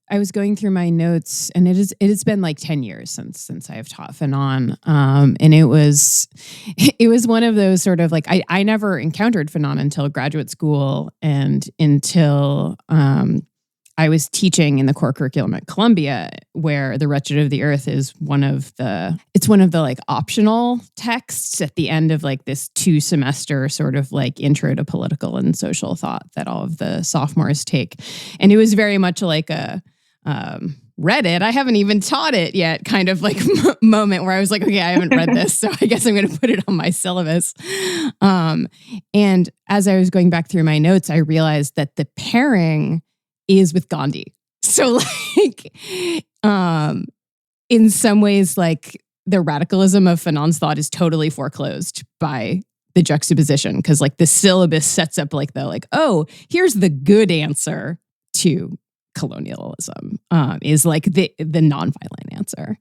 I was going through my notes, and it's been like 10 years since I have taught Fanon. And it was one of those sort of like, I never encountered Fanon until graduate school and until I was teaching in the core curriculum at Columbia, where The Wretched of the Earth is one of the like optional texts at the end of like this 2-semester sort of like intro to political and social thought that all of the sophomores take. And it was very much like a read it, I haven't even taught it yet kind of like moment where I was like, okay, I haven't read this, so I guess I'm going to put it on my syllabus. And as I was going back through my notes, I realized that the pairing is with Gandhi. So like, in some ways, like the radicalism of Fanon's thought is totally foreclosed by the juxtaposition. Cause like the syllabus sets up like oh, here's the good answer to colonialism, is like the nonviolent answer.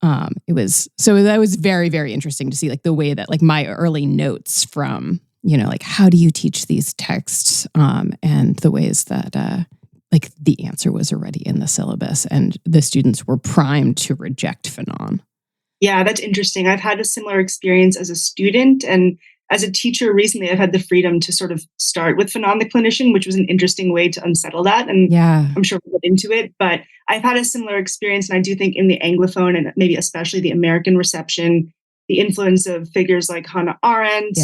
That was very, very interesting to see like the way that like my early notes from, like how do you teach these texts, and the ways that, like the answer was already in the syllabus and the students were primed to reject Fanon. Yeah, that's interesting. I've had a similar experience as a student, and as a teacher recently, I've had the freedom to sort of start with Fanon the Clinician, which was an interesting way to unsettle that. And yeah, I'm sure we'll get into it, but I've had a similar experience. And I do think in the Anglophone and maybe especially the American reception, the influence of figures like Hannah Arendt,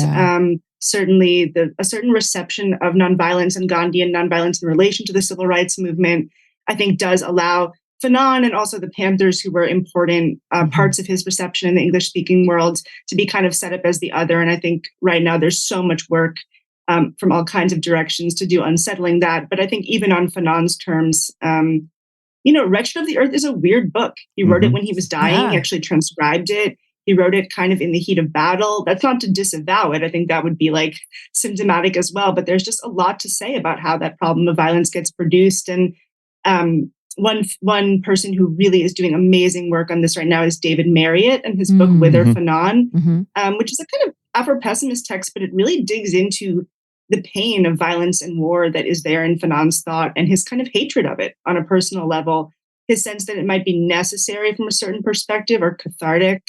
certainly a certain reception of nonviolence and Gandhian nonviolence in relation to the civil rights movement, I think does allow Fanon and also the Panthers, who were important parts of his reception in the English-speaking world, to be kind of set up as the other. And I think right now there's so much work from all kinds of directions to do unsettling that. But I think even on Fanon's terms, Wretched of the Earth is a weird book. He wrote it when he was dying. He actually transcribed it. He wrote it kind of in the heat of battle. That's not to disavow it. I think that would be like symptomatic as well. But there's just a lot to say about how that problem of violence gets produced. And one person who really is doing amazing work on this right now is David Marriott and his book Whither Fanon, which is a kind of Afro-pessimist text, but it really digs into the pain of violence and war that is there in Fanon's thought and his kind of hatred of it on a personal level, his sense that it might be necessary from a certain perspective or cathartic,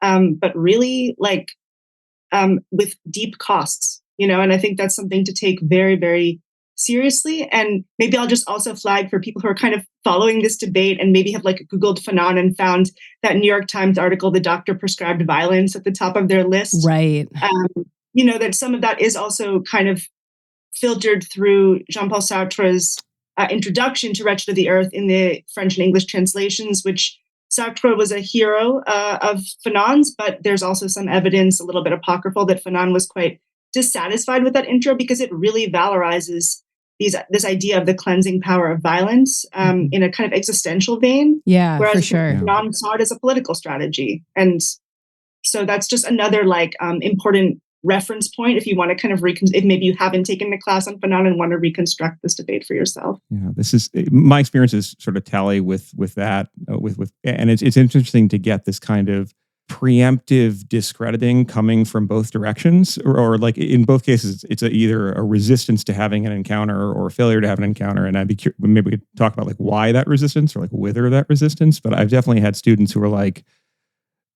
but really like with deep costs, and I think that's something to take very, very seriously. And maybe I'll just also flag for people who are kind of following this debate and maybe have like Googled Fanon and found that New York Times article, The Doctor Prescribed Violence, at the top of their list. Right. That some of that is also kind of filtered through Jean-Paul Sartre's introduction to Wretched of the Earth in the French and English translations, which Sartre was a hero of Fanon's, but there's also some evidence, a little bit apocryphal, that Fanon was quite dissatisfied with that intro because it really valorizes this idea of the cleansing power of violence in a kind of existential vein. Yeah, whereas for sure. Fanon saw it as a political strategy. And so that's just another important reference point if you want to kind of if maybe you haven't taken a class on Fanon and want to reconstruct this debate for yourself. Yeah, this is my experiences sort of tally with that and it's interesting to get this kind of preemptive discrediting coming from both directions, or like in both cases, it's either a resistance to having an encounter or a failure to have an encounter. And I'd be curious, maybe we could talk about like why that resistance or like whether that resistance. But I've definitely had students who are like,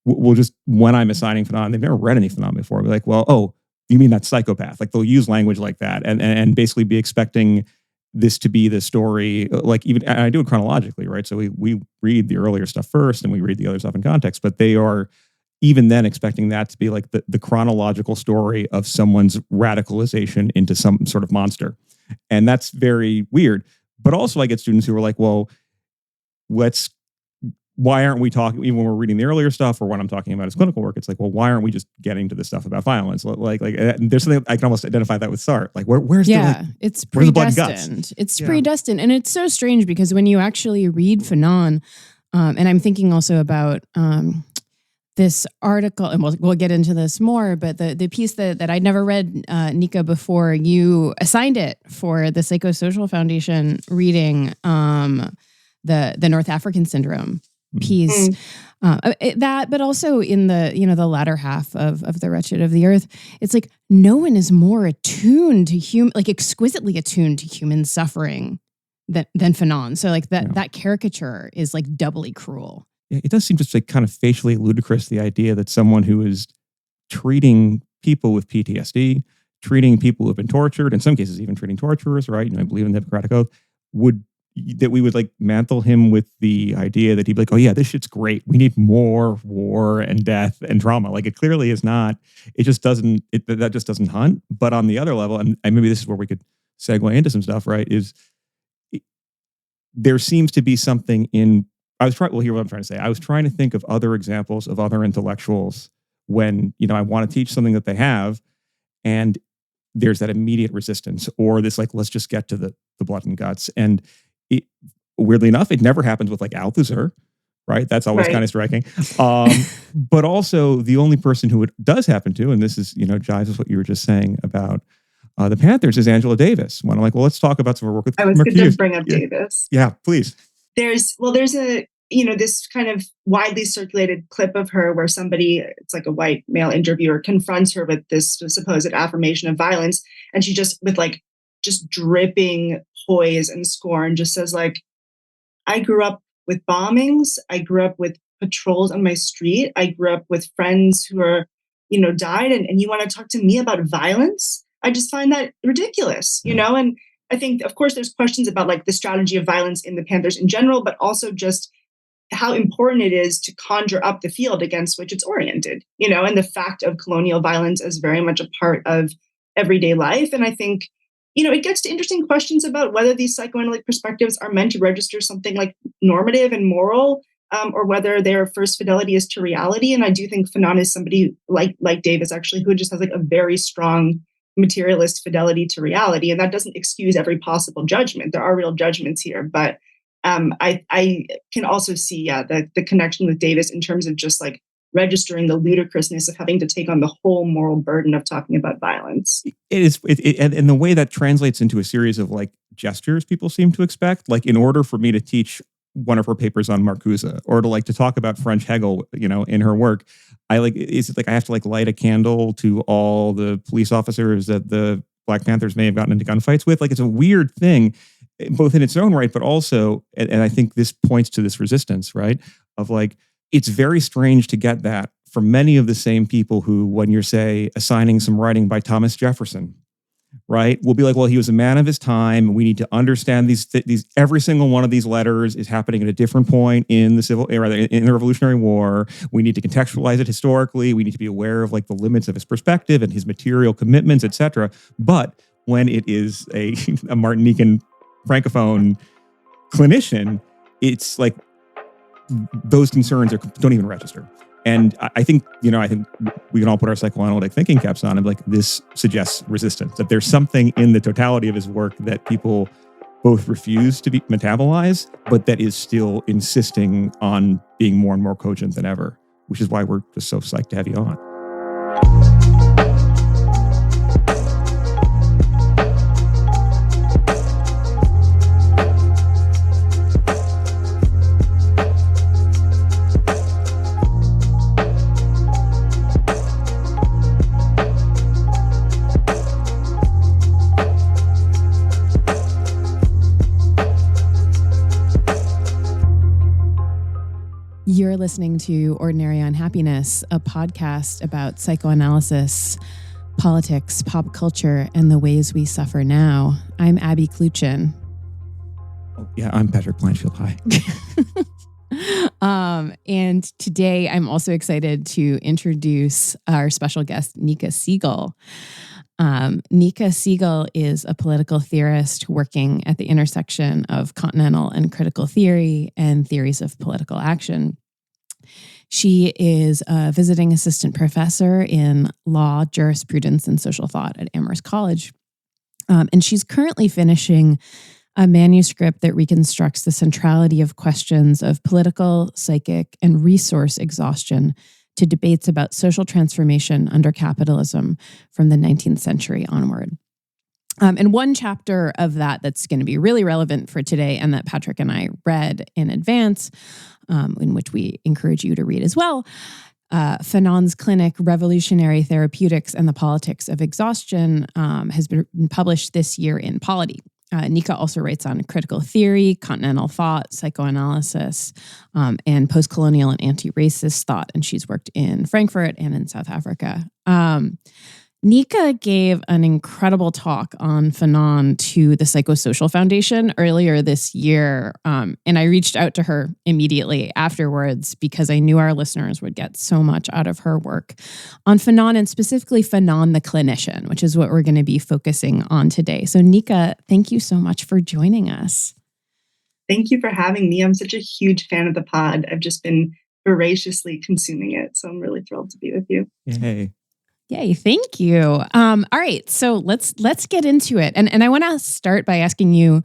we'll just, when I'm assigning Fanon, they've never read any Fanon before. Be like, well, oh, you mean that psychopath? Like they'll use language like that and basically be expecting this to be the story, like even, and I do it chronologically, right? So we read the earlier stuff first and we read the other stuff in context, but they are even then expecting that to be like the chronological story of someone's radicalization into some sort of monster. And that's very weird. But also I get students who are like, well, why aren't we talking, even when we're reading the earlier stuff or when I'm talking about his clinical work, it's like, well, why aren't we just getting to the stuff about violence? Like there's something I can almost identify that with Sartre. Like where's it's predestined. It's predestined. And it's so strange because when you actually read Fanon, and I'm thinking also about this article, and we'll get into this more, but the piece that I'd never read, Nica, before you assigned it for the Psychosocial Foundation reading, the North African Syndrome piece, but also in the latter half of The Wretched of the Earth, it's like no one is more attuned to exquisitely attuned to human suffering than Fanon. So like that caricature is like doubly cruel. Yeah, it does seem just like kind of facially ludicrous, the idea that someone who is treating people with PTSD, treating people who have been tortured, in some cases even treating torturers, right? I believe in the Hippocratic Oath, that we would like mantle him with the idea that he'd be like, oh yeah, this shit's great. We need more war and death and trauma. Like it clearly is not, it just doesn't, that just doesn't hunt. But on the other level, and maybe this is where we could segue into some stuff, right? There seems to be something in, here's what I'm trying to say. I was trying to think of other examples of other intellectuals when, I want to teach something that they have, and there's that immediate resistance or this like, let's just get to the blood and guts. And weirdly enough, it never happens with like Althusser, right? That's always kind of striking. But also the only person who it does happen to, and this is, jives with what you were just saying about the Panthers, is Angela Davis. When I'm like, well, let's talk about some of her work with I was going to bring up Davis. Yeah, please. There's a, this kind of widely circulated clip of her where somebody, it's like a white male interviewer, confronts her with this supposed affirmation of violence. And she just, with like, just dripping poise and scorn, just says like, I grew up with bombings. I grew up with patrols on my street. I grew up with friends who are, died. And you want to talk to me about violence? I just find that ridiculous, And I think, of course, there's questions about like the strategy of violence in the Panthers in general, but also just how important it is to conjure up the field against which it's oriented, and the fact of colonial violence as very much a part of everyday life. And I think, it gets to interesting questions about whether these psychoanalytic perspectives are meant to register something like normative and moral, or whether their first fidelity is to reality. And I do think Fanon is somebody like Davis, actually, who just has like a very strong materialist fidelity to reality. And that doesn't excuse every possible judgment. There are real judgments here. But I can also see, the connection with Davis in terms of just like registering the ludicrousness of having to take on the whole moral burden of talking about violence. It is, and the way that translates into a series of like gestures people seem to expect, like in order for me to teach one of her papers on Marcuse or to talk about French Hegel, in her work, I have to like light a candle to all the police officers that the Black Panthers may have gotten into gunfights with. Like it's a weird thing, both in its own right, but also, and I think this points to this resistance, right? Of like, it's very strange to get that from many of the same people who, when you're, say, assigning some writing by Thomas Jefferson, right, will be like, well, he was a man of his time. We need to understand these. Every single one of these letters is happening at a different point in the Revolutionary War. We need to contextualize it historically. We need to be aware of like the limits of his perspective and his material commitments, etc. But when it is a Martinique and Francophone clinician, it's like those concerns don't even register. And I think we can all put our psychoanalytic thinking caps on and like, this suggests resistance, that there's something in the totality of his work that people both refuse to metabolize, but that is still insisting on being more and more cogent than ever, which is why we're just so psyched to have you on. You're listening to Ordinary Unhappiness, a podcast about psychoanalysis, politics, pop culture, and the ways we suffer now. I'm Abby Kluchin. Oh, yeah, I'm Patrick Blanchfield. Hi. And today I'm also excited to introduce our special guest, Nica Siegel. Nica Siegel is a political theorist working at the intersection of continental and critical theory and theories of political action. She is a visiting assistant professor in law, jurisprudence, and social thought at Amherst College. And she's currently finishing a manuscript that reconstructs the centrality of questions of political, psychic, and resource exhaustion to debates about social transformation under capitalism from the 19th century onward. And one chapter of that's going to be really relevant for today and that Patrick and I read in advance, in which we encourage you to read as well, Fanon's clinic, Revolutionary Therapeutics and the Politics of Exhaustion, has been published this year in Polity. Nica also writes on critical theory, continental thought, psychoanalysis, and post-colonial and anti-racist thought. And she's worked in Frankfurt and in South Africa. Nica gave an incredible talk on Fanon to the Psychosocial Foundation earlier this year. And I reached out to her immediately afterwards because I knew our listeners would get so much out of her work on Fanon, and specifically Fanon the Clinician, which is what we're going to be focusing on today. So Nica, thank you so much for joining us. Thank you for having me. I'm such a huge fan of the pod. I've just been voraciously consuming it. So I'm really thrilled to be with you. Yay. Yay, thank you. All right, so let's get into it. And I want to start by asking you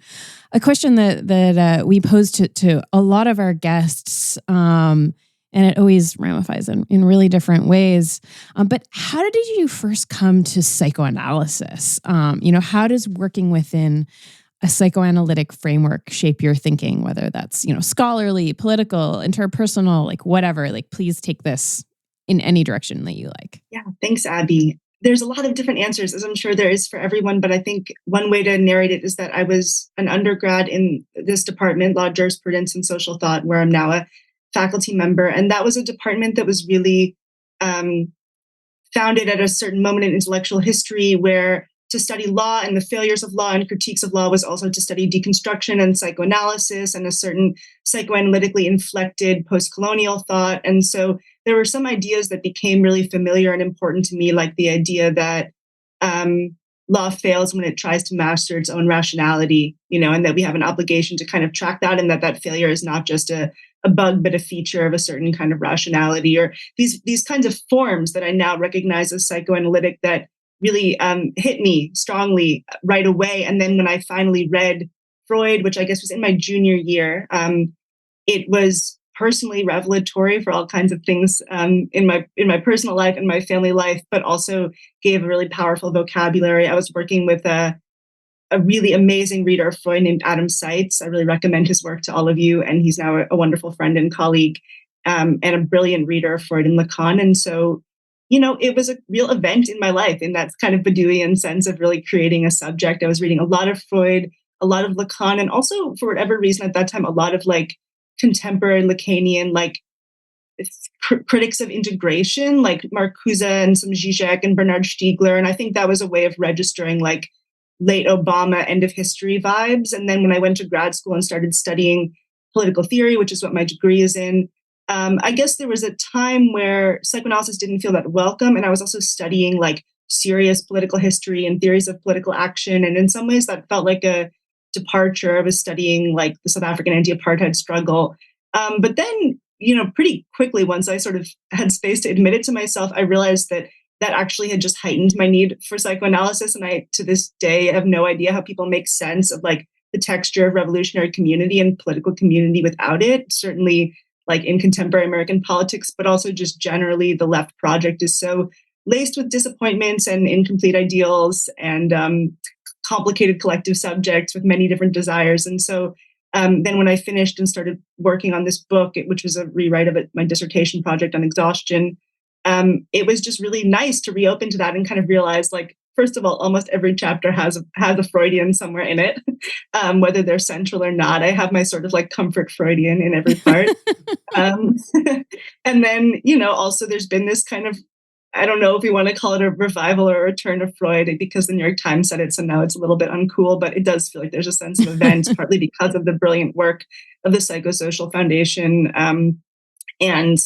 a question that we pose to a lot of our guests, and it always ramifies in really different ways. But how did you first come to psychoanalysis? How does working within a psychoanalytic framework shape your thinking, whether that's, scholarly, political, interpersonal, like whatever? Like, please take this in any direction that you like. Yeah, thanks, Abby. There's a lot of different answers, as I'm sure there is for everyone, but I think one way to narrate it is that I was an undergrad in this department, Law, Jurisprudence, and Social Thought, where I'm now a faculty member. And that was a department that was really founded at a certain moment in intellectual history, where to study law and the failures of law and critiques of law was also to study deconstruction and psychoanalysis and a certain psychoanalytically inflected post-colonial thought. And so there were some ideas that became really familiar and important to me, like the idea that law fails when it tries to master its own rationality, and that we have an obligation to kind of track that, and that failure is not just a bug, but a feature of a certain kind of rationality, or these kinds of forms that I now recognize as psychoanalytic that really hit me strongly right away. And then when I finally read Freud, which I guess was in my junior year, it was personally revelatory for all kinds of things in my personal life and my family life, but also gave a really powerful vocabulary. I was working with a really amazing reader of Freud named Adam Seitz. I really recommend his work to all of you, and he's now a wonderful friend and colleague, and a brilliant reader of Freud and Lacan. And so, it was a real event in my life in that kind of Badouian sense of really creating a subject. I was reading a lot of Freud, a lot of Lacan, and also, for whatever reason at that time, a lot of contemporary Lacanian, critics of integration, like Marcuse and some Zizek and Bernard Stiegler. And I think that was a way of registering late Obama end of history vibes. And then when I went to grad school and started studying political theory, which is what my degree is in, I guess there was a time where psychoanalysis didn't feel that welcome. And I was also studying serious political history and theories of political action. And in some ways that felt like a departure. I was studying the South African anti-apartheid struggle. But then, pretty quickly, once I sort of had space to admit it to myself, I realized that actually had just heightened my need for psychoanalysis. And I, to this day, have no idea how people make sense of the texture of revolutionary community and political community without it. Certainly in contemporary American politics, but also just generally the left project is so laced with disappointments and incomplete ideals and complicated collective subjects with many different desires. And so then when I finished and started working on this book, which was a rewrite of my dissertation project on exhaustion, it was just really nice to reopen to that and kind of realize, first of all, almost every chapter has a Freudian somewhere in it, whether they're central or not. I have my sort of comfort Freudian in every part. And then, also there's been this kind of, I don't know if we want to call it a revival or a return of Freud, because the New York Times said it, so now it's a little bit uncool, but it does feel like there's a sense of event, partly because of the brilliant work of the Psychosocial Foundation, and and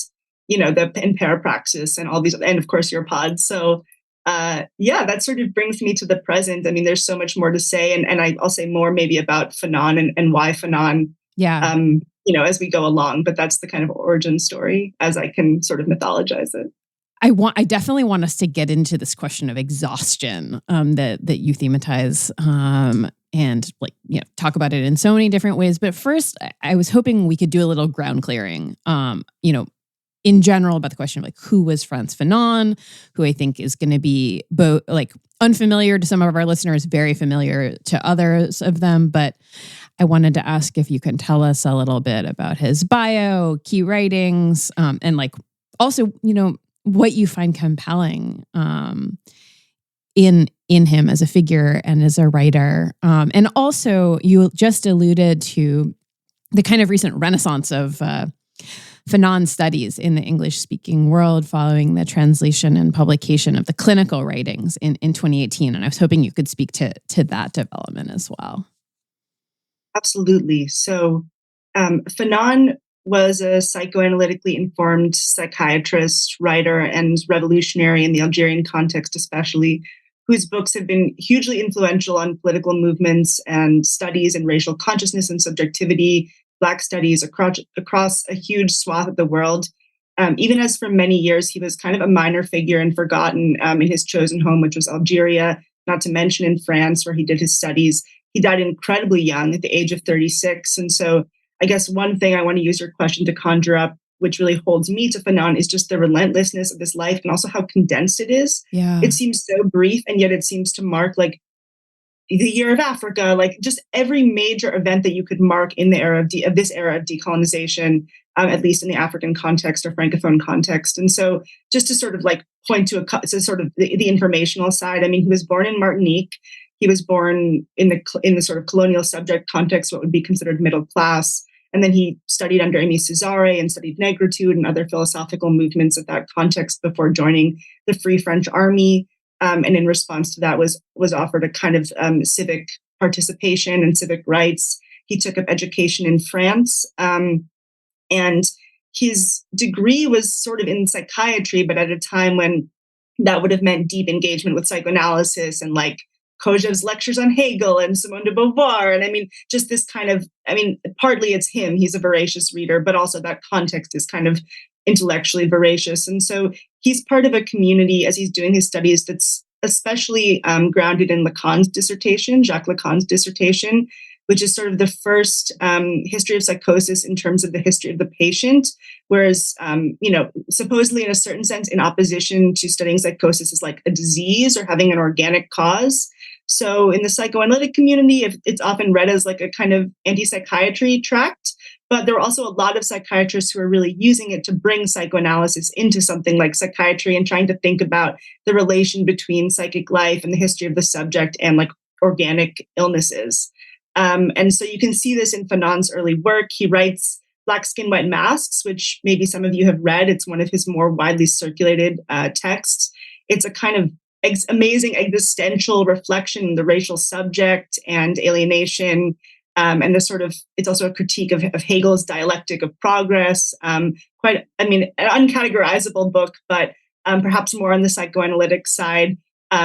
Parapraxis and all these, and of course your pod. So that sort of brings me to the present. I mean, there's so much more to say, and I'll say more maybe about Fanon and why Fanon. Yeah. As we go along, but that's the kind of origin story as I can sort of mythologize it. I definitely want us to get into this question of exhaustion that you thematize and talk about it in so many different ways. But first, I was hoping we could do a little ground clearing. In general about the question of who was Frantz Fanon, who I think is going to be both unfamiliar to some of our listeners, very familiar to others of them. But I wanted to ask if you can tell us a little bit about his bio, key writings, and also, what you find compelling in him as a figure and as a writer. And also, you just alluded to the kind of recent renaissance of Fanon studies in the English-speaking world following the translation and publication of the clinical writings in 2018. And I was hoping you could speak to that development as well. Absolutely. So Fanon was a psychoanalytically informed psychiatrist, writer, and revolutionary in the Algerian context especially, whose books have been hugely influential on political movements and studies in racial consciousness and subjectivity, Black studies across a huge swath of the world. Even as for many years, he was kind of a minor figure and forgotten in his chosen home, which was Algeria, not to mention in France, where he did his studies. He died incredibly young at the age of 36. And so I guess one thing I want to use your question to conjure up, which really holds me to Fanon, is just the relentlessness of his life and also how condensed it is. Yeah. It seems so brief, and yet it seems to mark like the year of Africa, like just every major event that you could mark in the era of this era of decolonization, at least in the African context or Francophone context. And so just to sort of like point to sort of the informational side, I mean, he was born in Martinique. He was born in the sort of colonial subject context, what would be considered middle class. And then he studied under Aimé Césaire and studied negritude and other philosophical movements of that context before joining the Free French Army. And in response to that was offered a kind of civic participation and civic rights. He took up education in France. And his degree was sort of in psychiatry, but at a time when that would have meant deep engagement with psychoanalysis and like Kojelev's lectures on Hegel and Simone de Beauvoir. And I mean, just this kind of, I mean, partly it's him, he's a voracious reader, but also that context is kind of intellectually voracious. And so he's part of a community as he's doing his studies that's especially grounded in Lacan's dissertation, Jacques Lacan's dissertation, which is sort of the first history of psychosis in terms of the history of the patient. Whereas, supposedly in a certain sense, in opposition to studying psychosis as like a disease or having an organic cause. So in the psychoanalytic community, it's often read as like a kind of anti-psychiatry tract. But there are also a lot of psychiatrists who are really using it to bring psychoanalysis into something like psychiatry and trying to think about the relation between psychic life and the history of the subject and like organic illnesses. And so you can see this in Fanon's early work. He writes Black Skin, White Masks, which maybe some of you have read. It's one of his more widely circulated texts. It's a kind of amazing existential reflection on the racial subject and alienation. And it's also a critique of Hegel's dialectic of progress. An uncategorizable book, but perhaps more on the psychoanalytic side.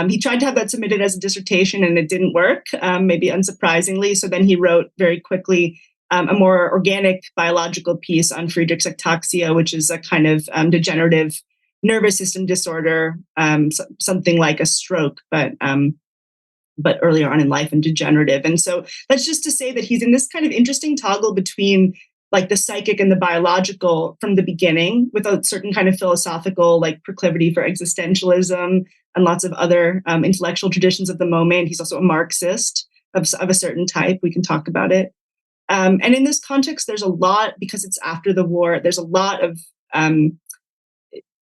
He tried to have that submitted as a dissertation and it didn't work, maybe unsurprisingly. So then he wrote very quickly a more organic biological piece on Friedreich's ataxia, which is a kind of degenerative nervous system disorder, something like a stroke, but earlier on in life and degenerative. And so that's just to say that he's in this kind of interesting toggle between like the psychic and the biological from the beginning, with a certain kind of philosophical like proclivity for existentialism and lots of other intellectual traditions of the moment. He's also a Marxist of a certain type. We can talk about it. And in this context, there's a lot, because it's after the war, there's a lot of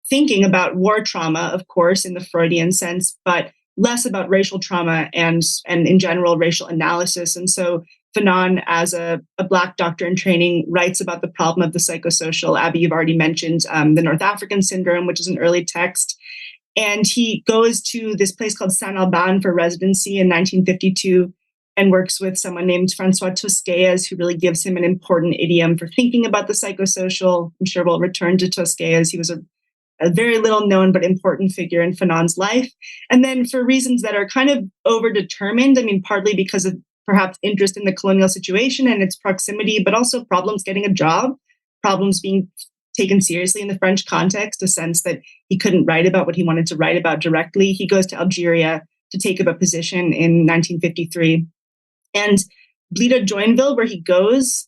thinking about war trauma, of course, in the Freudian sense, but less about racial trauma and in general racial analysis. And so Fanon, as a Black doctor in training, writes about the problem of the psychosocial. Abby, you've already mentioned the North African syndrome, which is an early text. And he goes to this place called Saint-Alban for residency in 1952 and works with someone named François Tosquelles, who really gives him an important idiom for thinking about the psychosocial. I'm sure we'll return to Tosquelles. He was a very little known but important figure in Fanon's life. And then for reasons that are kind of overdetermined, I mean, partly because of perhaps interest in the colonial situation and its proximity, but also problems getting a job, problems being taken seriously in the French context, a sense that he couldn't write about what he wanted to write about directly. He goes to Algeria to take up a position in 1953. And Blida Joinville, where he goes,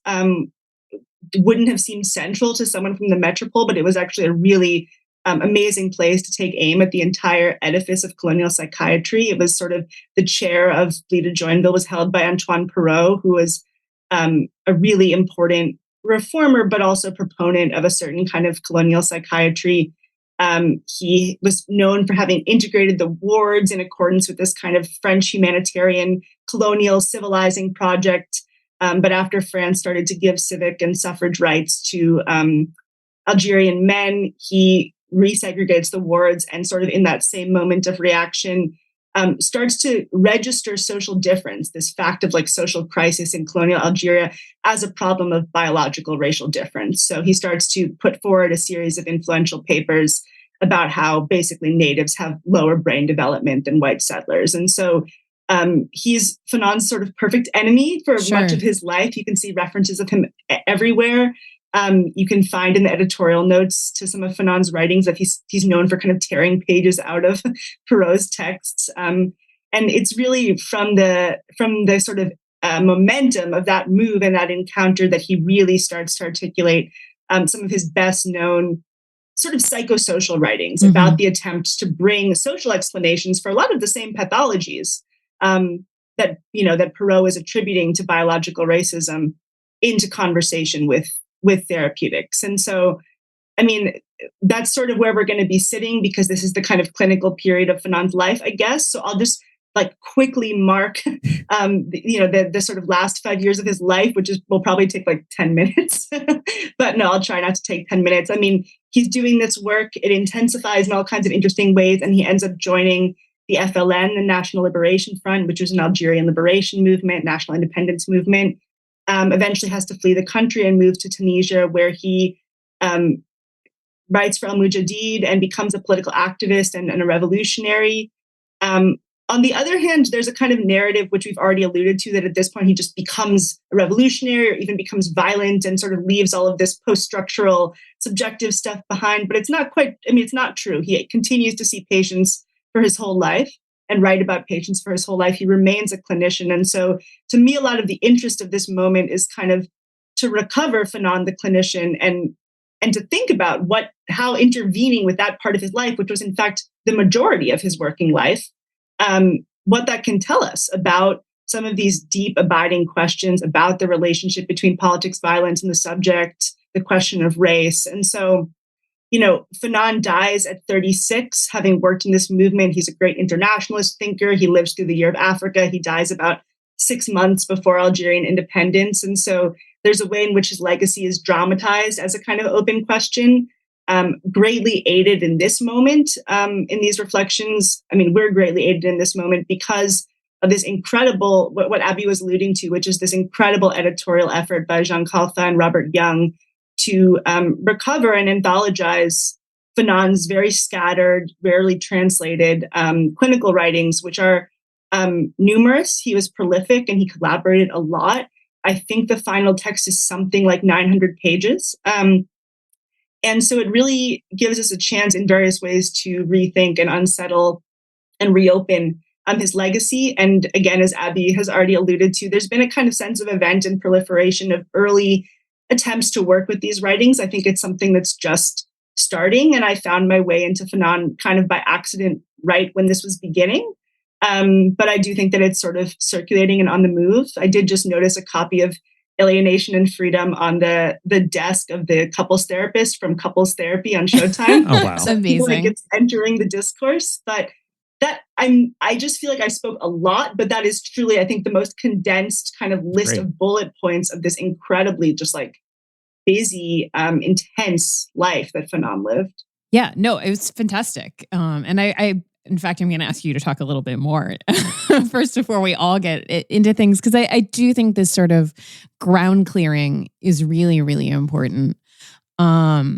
wouldn't have seemed central to someone from the metropole, but it was actually a really amazing place to take aim at the entire edifice of colonial psychiatry. It was sort of the chair of Blida Joinville was held by Antoine Perrault, who was a really important reformer, but also proponent of a certain kind of colonial psychiatry. He was known for having integrated the wards in accordance with this kind of French humanitarian colonial civilizing project. But after France started to give civic and suffrage rights to Algerian men, he resegregates the wards and sort of in that same moment of reaction, starts to register social difference, this fact of like social crisis in colonial Algeria as a problem of biological racial difference. So he starts to put forward a series of influential papers about how basically natives have lower brain development than white settlers. And so he's Fanon's sort of perfect enemy for much of his life. You can see references of him everywhere. You can find in the editorial notes to some of Fanon's writings that he's known for kind of tearing pages out of Perrault's texts. And it's really from the sort of momentum of that move and that encounter that he really starts to articulate some of his best known sort of psychosocial writings about the attempts to bring social explanations for a lot of the same pathologies that Perrault is attributing to biological racism into conversation with therapeutics. And so, I mean, that's sort of where we're going to be sitting because this is the kind of clinical period of Fanon's life, I guess. So I'll just like quickly mark, the sort of last 5 years of his life, which will probably take like 10 minutes. But no, I'll try not to take 10 minutes. I mean, he's doing this work. It intensifies in all kinds of interesting ways. And he ends up joining the FLN, the National Liberation Front, which was an Algerian liberation movement, national independence movement. Eventually has to flee the country and move to Tunisia, where he writes for Al-Mujadid and becomes a political activist and a revolutionary. On the other hand, there's a kind of narrative, which we've already alluded to, that at this point he just becomes a revolutionary or even becomes violent and sort of leaves all of this post-structural subjective stuff behind. But it's not quite, it's not true. He continues to see patients for his whole life and write about patients for his whole life. He remains a clinician. And so to me, a lot of the interest of this moment is kind of to recover Fanon, the clinician, and to think about how intervening with that part of his life, which was in fact the majority of his working life, what that can tell us about some of these deep abiding questions about the relationship between politics, violence, and the subject, the question of race. And so, Fanon dies at 36, having worked in this movement. He's a great internationalist thinker. He lives through the Year of Africa. He dies about 6 months before Algerian independence. And so there's a way in which his legacy is dramatized as a kind of open question, greatly aided in this moment, in these reflections. We're greatly aided in this moment because of this incredible, what Abby was alluding to, which is this incredible editorial effort by Jean Calfa and Robert Young to recover and anthologize Fanon's very scattered, rarely translated clinical writings, which are numerous. He was prolific and he collaborated a lot. I think the final text is something like 900 pages. And so it really gives us a chance in various ways to rethink and unsettle and reopen his legacy. And again, as Abby has already alluded to, there's been a kind of sense of event and proliferation of early attempts to work with these writings. I think it's something that's just starting. And I found my way into Fanon kind of by accident right when this was beginning. But I do think that it's sort of circulating and on the move. I did just notice a copy of Alienation and Freedom on the desk of the couples therapist from Couples Therapy on Showtime. Oh, wow. So amazing. It's entering the discourse. But I just feel like I spoke a lot, but that is truly, I think, the most condensed kind of list of bullet points of this incredibly just like busy, intense life that Fanon lived. Yeah, no, it was fantastic. And I in fact, I'm going to ask you to talk a little bit more first before we all get into things, because I do think this sort of ground clearing is really, really important. I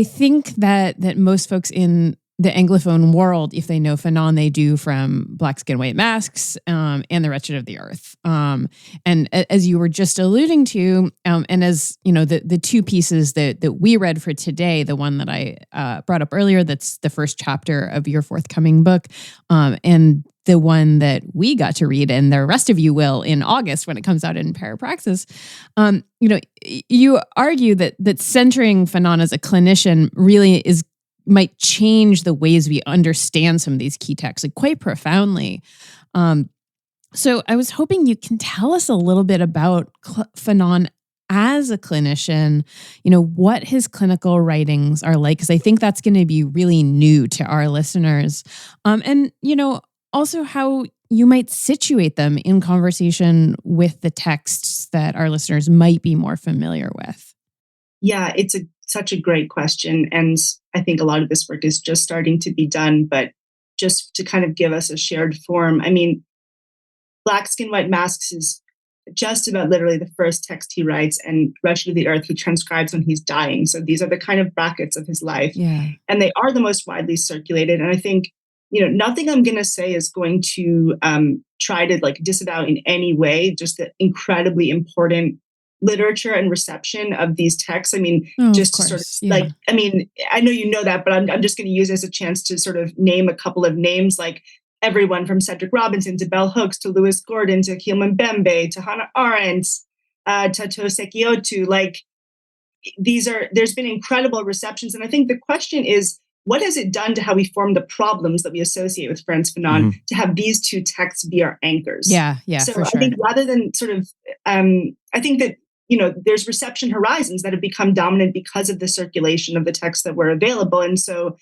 think that most folks in the Anglophone world, if they know Fanon, they do from Black Skin, White Masks and The Wretched of the Earth. And as you were just alluding to, and as you know, the two pieces that we read for today, the one that I brought up earlier, that's the first chapter of your forthcoming book, and the one that we got to read, and the rest of you will in August when it comes out in Parapraxis. You argue that centering Fanon as a clinician really might change the ways we understand some of these key texts, like quite profoundly. So I was hoping you can tell us a little bit about Fanon as a clinician, what his clinical writings are like, because I think that's going to be really new to our listeners. And also how you might situate them in conversation with the texts that our listeners might be more familiar with. Yeah, it's such a great question. And I think a lot of this work is just starting to be done, but just to kind of give us a shared form. I mean, Black Skin, White Masks is just about literally the first text he writes, and Wretched of the Earth he transcribes when he's dying. So these are the kind of brackets of his life. Yeah. And they are the most widely circulated. And I think, nothing I'm going to say is going to try to like disavow in any way just the incredibly important literature and reception of these texts. I mean, just to sort of like, I mean, I know you know that, but I'm just going to use it as a chance to sort of name a couple of names, like everyone from Cedric Robinson to Bell Hooks to Lewis Gordon to Akil Mbembe to Hannah Arendt to Toseki Otu. Like there's been incredible receptions. And I think the question is, what has it done to how we form the problems that we associate with Frantz Fanon to have these two texts be our anchors? Yeah, so for I sure. think rather than sort of, I think that, there's reception horizons that have become dominant because of the circulation of the texts that were available. And so,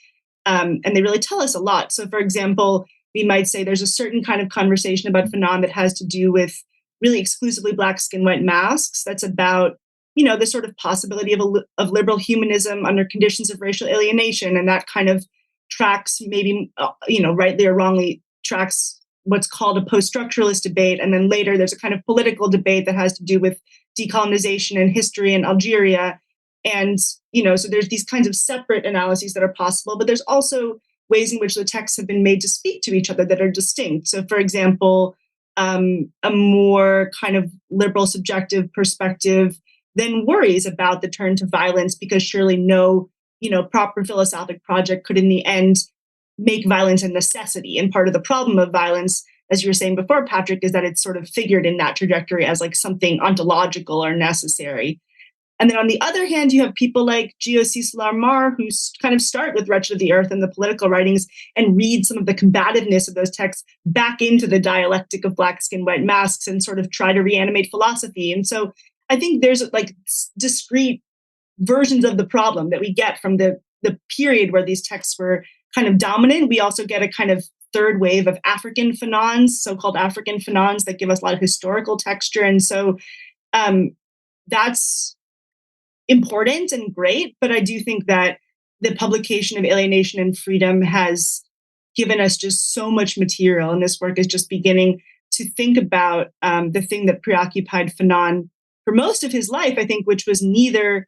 and they really tell us a lot. So for example, we might say there's a certain kind of conversation about Fanon that has to do with really exclusively Black Skin, White Masks. That's about, the sort of possibility of liberal humanism under conditions of racial alienation. And that kind of tracks maybe, rightly or wrongly tracks what's called a post-structuralist debate. And then later there's a kind of political debate that has to do with decolonization and history in Algeria. And, so there's these kinds of separate analyses that are possible, but there's also ways in which the texts have been made to speak to each other that are distinct. So for example, a more kind of liberal subjective perspective then worries about the turn to violence, because surely no, proper philosophic project could in the end make violence a necessity. And part of the problem of violence, as you were saying before, Patrick, is that it's sort of figured in that trajectory as like something ontological or necessary. And then on the other hand, you have people like G.O.C. Salar-Mar, who kind of start with Wretched of the Earth and the political writings and read some of the combativeness of those texts back into the dialectic of Black Skin, White Masks and sort of try to reanimate philosophy. And so I think there's like discrete versions of the problem that we get from the period where these texts were kind of dominant. We also get a kind of third wave of African Fanons, so-called African Fanons, that give us a lot of historical texture. And so that's important and great, but I do think that the publication of Alienation and Freedom has given us just so much material, and this work is just beginning to think about the thing that preoccupied Fanon for most of his life, I think, which was neither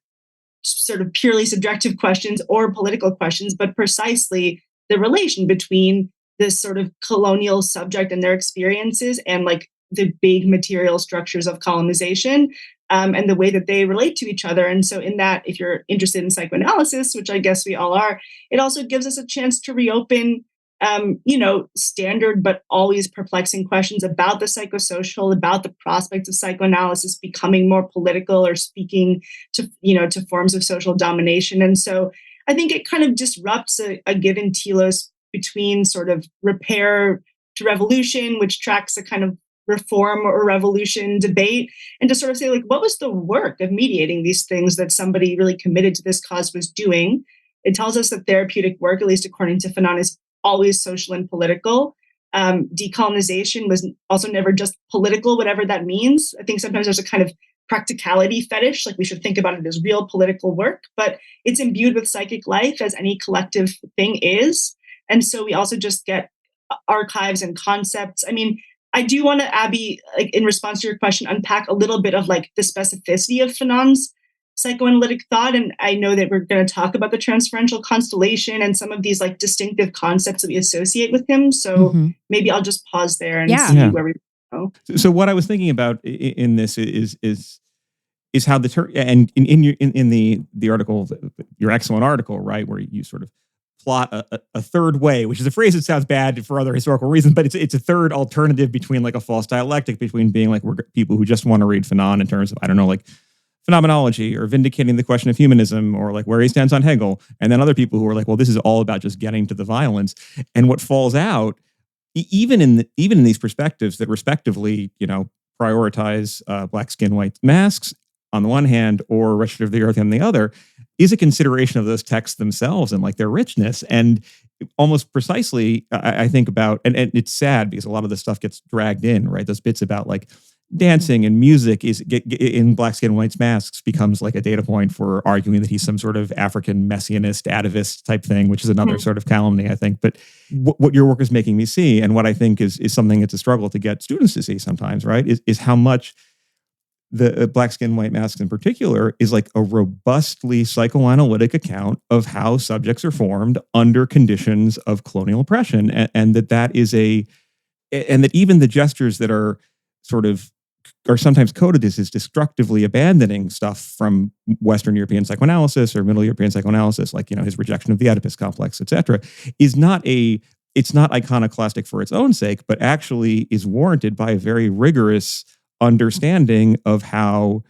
sort of purely subjective questions or political questions, but precisely the relation between this sort of colonial subject and their experiences and like the big material structures of colonization. And the way that they relate to each other. And so in that, if you're interested in psychoanalysis, which I guess we all are, it also gives us a chance to reopen, standard but always perplexing questions about the psychosocial, about the prospects of psychoanalysis becoming more political or speaking to, to forms of social domination. And so I think it kind of disrupts a given telos between sort of repair to revolution, which tracks a kind of reform or revolution debate, and to sort of say, like, what was the work of mediating these things that somebody really committed to this cause was doing? It tells us that therapeutic work, at least according to Fanon, is always social and political. Decolonization was also never just political, whatever that means. I think sometimes there's a kind of practicality fetish, like we should think about it as real political work, but it's imbued with psychic life as any collective thing is. And so we also just get archives and concepts. I mean, I do want to, Abby, like in response to your question, unpack a little bit of like the specificity of Fanon's psychoanalytic thought. And I know that we're going to talk about the transferential constellation and some of these like distinctive concepts that we associate with him. So maybe I'll just pause there and see where we go. So what I was thinking about in this is how the term, and in the article, your excellent article, right, where you sort of plot a third way, which is a phrase that sounds bad for other historical reasons, but it's a third alternative between like a false dialectic between being like we're people who just want to read Fanon in terms of, I don't know, like phenomenology or vindicating the question of humanism or like where he stands on Hegel, and then other people who are like, well, this is all about just getting to the violence. And what falls out, even in these perspectives that respectively, prioritize Black Skin, White Masks on the one hand or Wretched of the Earth on the other is a consideration of those texts themselves and like their richness. And almost precisely, I think about, and it's sad because a lot of this stuff gets dragged in, right? Those bits about like dancing and music in Black Skin, White Masks becomes like a data point for arguing that he's some sort of African messianist, atavist type thing, which is another sort of calumny, I think. But what your work is making me see, and what I think is something that's a struggle to get students to see sometimes, right, is how much the Black Skin, White Masks in particular is like a robustly psychoanalytic account of how subjects are formed under conditions of colonial oppression. And that even the gestures that are sort of are sometimes coded as destructively abandoning stuff from Western European psychoanalysis or Middle European psychoanalysis, like, his rejection of the Oedipus complex, et cetera, it's not iconoclastic for its own sake, but actually is warranted by a very rigorous understanding of how,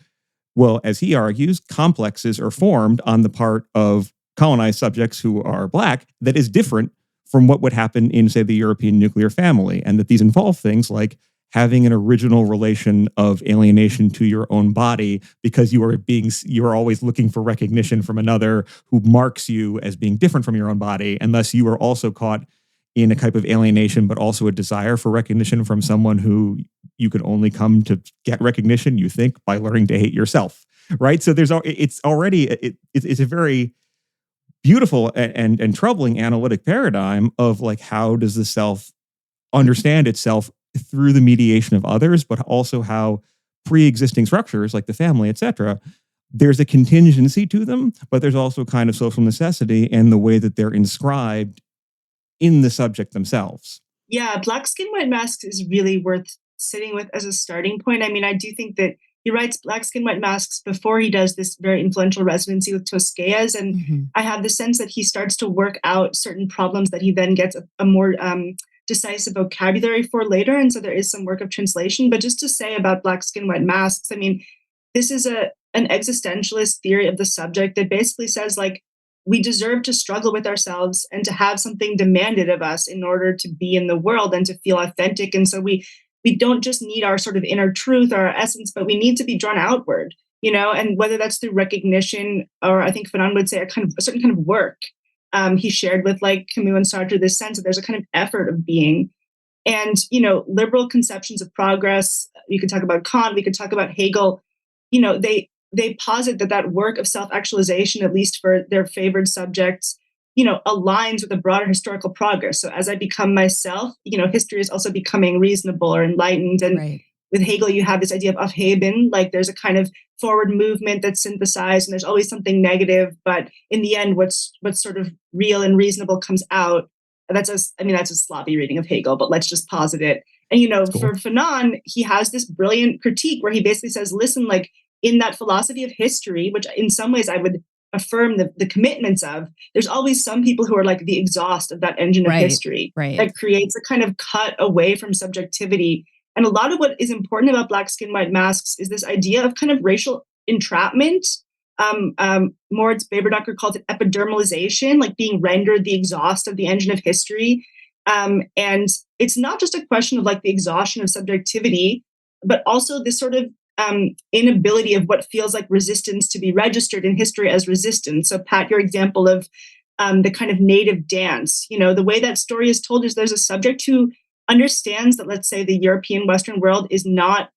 well, as he argues, complexes are formed on the part of colonized subjects who are Black that is different from what would happen in, say, the European nuclear family, and that these involve things like having an original relation of alienation to your own body because you are always looking for recognition from another who marks you as being different from your own body, and thus you are also caught in a type of alienation, but also a desire for recognition from someone who you can only come to get recognition, you think, by learning to hate yourself, right? So it's a very beautiful and troubling analytic paradigm of like, how does the self understand itself through the mediation of others, but also how pre-existing structures like the family, et cetera, there's a contingency to them, but there's also a kind of social necessity in the way that they're inscribed in the subject themselves. Yeah, Black Skin, White Masks is really worth sitting with as a starting point. I mean, I do think that he writes Black Skin, White Masks before he does this very influential residency with Tosquellas. And I have the sense that he starts to work out certain problems that he then gets a more decisive vocabulary for later. And so there is some work of translation. But just to say about Black Skin, White Masks, I mean, this is an existentialist theory of the subject that basically says, like, we deserve to struggle with ourselves and to have something demanded of us in order to be in the world and to feel authentic. And so we don't just need our sort of inner truth or our essence, but we need to be drawn outward, and whether that's through recognition, or I think Fanon would say a certain kind of work. He shared with like Camus and Sartre this sense that there's a kind of effort of being. And, liberal conceptions of progress, we could talk about Kant, we could talk about Hegel, they posit that work of self-actualization, at least for their favored subjects, aligns with a broader historical progress. So as I become myself, history is also becoming reasonable or enlightened. And with Hegel, you have this idea of Aufheben, like there's a kind of forward movement that's synthesized and there's always something negative. But in the end, what's sort of real and reasonable comes out. That's a sloppy reading of Hegel, but let's just posit it. And, Cool. For Fanon, he has this brilliant critique where he basically says, listen, like, in that philosophy of history, which in some ways I would affirm the commitments of, there's always some people who are like the exhaust of that engine of history that creates a kind of cut away from subjectivity. And a lot of what is important about Black Skin, White Masks is this idea of kind of racial entrapment. Moritz Beberdacher calls it epidermalization, like being rendered the exhaust of the engine of history. And it's not just a question of like the exhaustion of subjectivity, but also this sort of inability of what feels like resistance to be registered in history as resistance. So Pat, your example of the kind of native dance, the way that story is told is there's a subject who understands that, let's say, the European Western world is not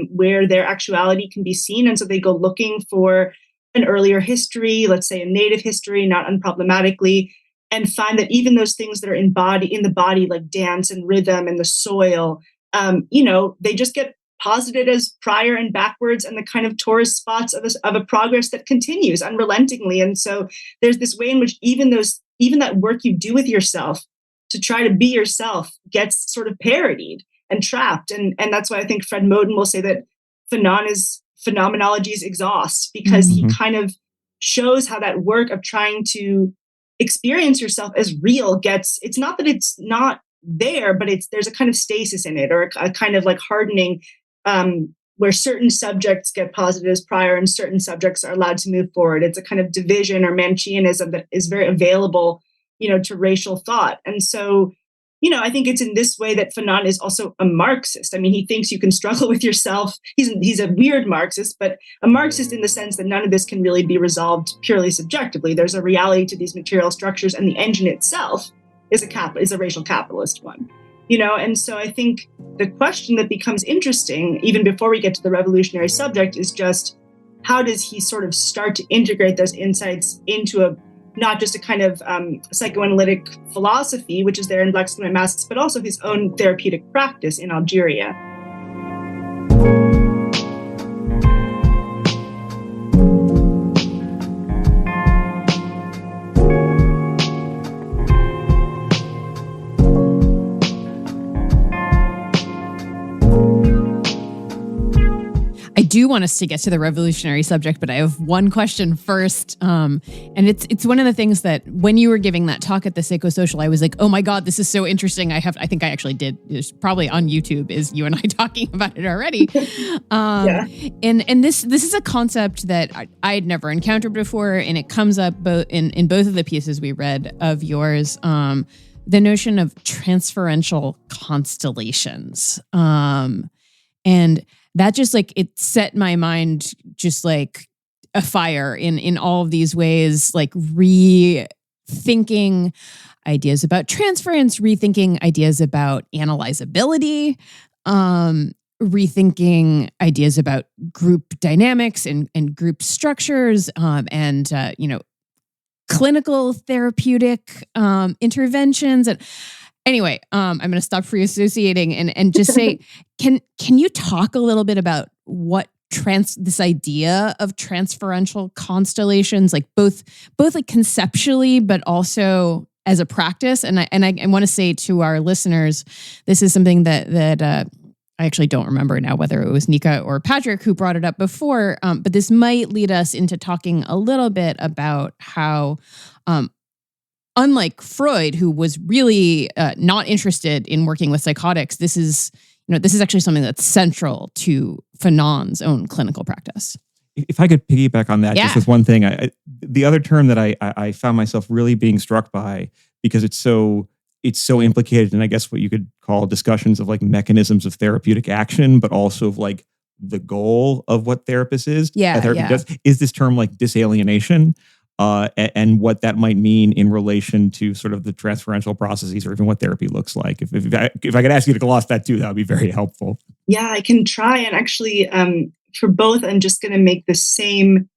where their actuality can be seen. And so they go looking for an earlier history, let's say a native history, not unproblematically, and find that even those things that are in the body, like dance and rhythm and the soil, they just get posited as prior and backwards and the kind of tourist spots of a progress that continues unrelentingly. And so there's this way in which even that work you do with yourself to try to be yourself gets sort of parodied and trapped. And that's why I think Fred Moten will say that phenomenology's exhaust, because he kind of shows how that work of trying to experience yourself as real it's not that it's not there, but there's a kind of stasis in it, or a kind of like hardening, where certain subjects get posited as prior and certain subjects are allowed to move forward. It's a kind of division or Manichaeanism that is very available, to racial thought. And so I think it's in this way that Fanon is also a Marxist. I mean, he thinks you can struggle with yourself. He's a weird Marxist, but a Marxist in the sense that none of this can really be resolved purely subjectively. There's a reality to these material structures, and the engine itself is a racial capitalist one. And so I think the question that becomes interesting, even before we get to the revolutionary subject, is just how does he sort of start to integrate those insights into not just a kind of psychoanalytic philosophy, which is there in Black Skin, White Masks, but also his own therapeutic practice in Algeria. I do want us to get to the revolutionary subject, but I have one question first. And it's one of the things that when you were giving that talk at the Psychosocial, I was like, oh my God, this is so interesting. I think I actually did. It's probably on YouTube is you and I talking about it already. Yeah. And this is a concept that I had never encountered before. And it comes up in both of the pieces we read of yours. The notion of transferential constellations. And that just it set my mind just like afire in all of these ways, like rethinking ideas about transference, rethinking ideas about analyzability, rethinking ideas about group dynamics and group structures, and clinical therapeutic interventions. And anyway, I'm going to stop free associating and just say, can you talk a little bit about what this idea of transferential constellations, like both like conceptually, but also as a practice? And I want to say to our listeners, this is something that I actually don't remember now whether it was Nica or Patrick who brought it up before, but this might lead us into talking a little bit about how, unlike Freud, who was really not interested in working with psychotics, this is actually something that's central to Fanon's own clinical practice. If I could piggyback on that, just with one thing, the other term that I found myself really being struck by, because it's so implicated in, I guess, what you could call discussions of like mechanisms of therapeutic action, but also of like the goal of what therapist is. Does, is this term like disalienation. And what that might mean in relation to sort of the transferential processes, or even what therapy looks like. If I could ask you to gloss that too, that would be very helpful. Yeah, I can try. And actually, for both, I'm just going to make the same,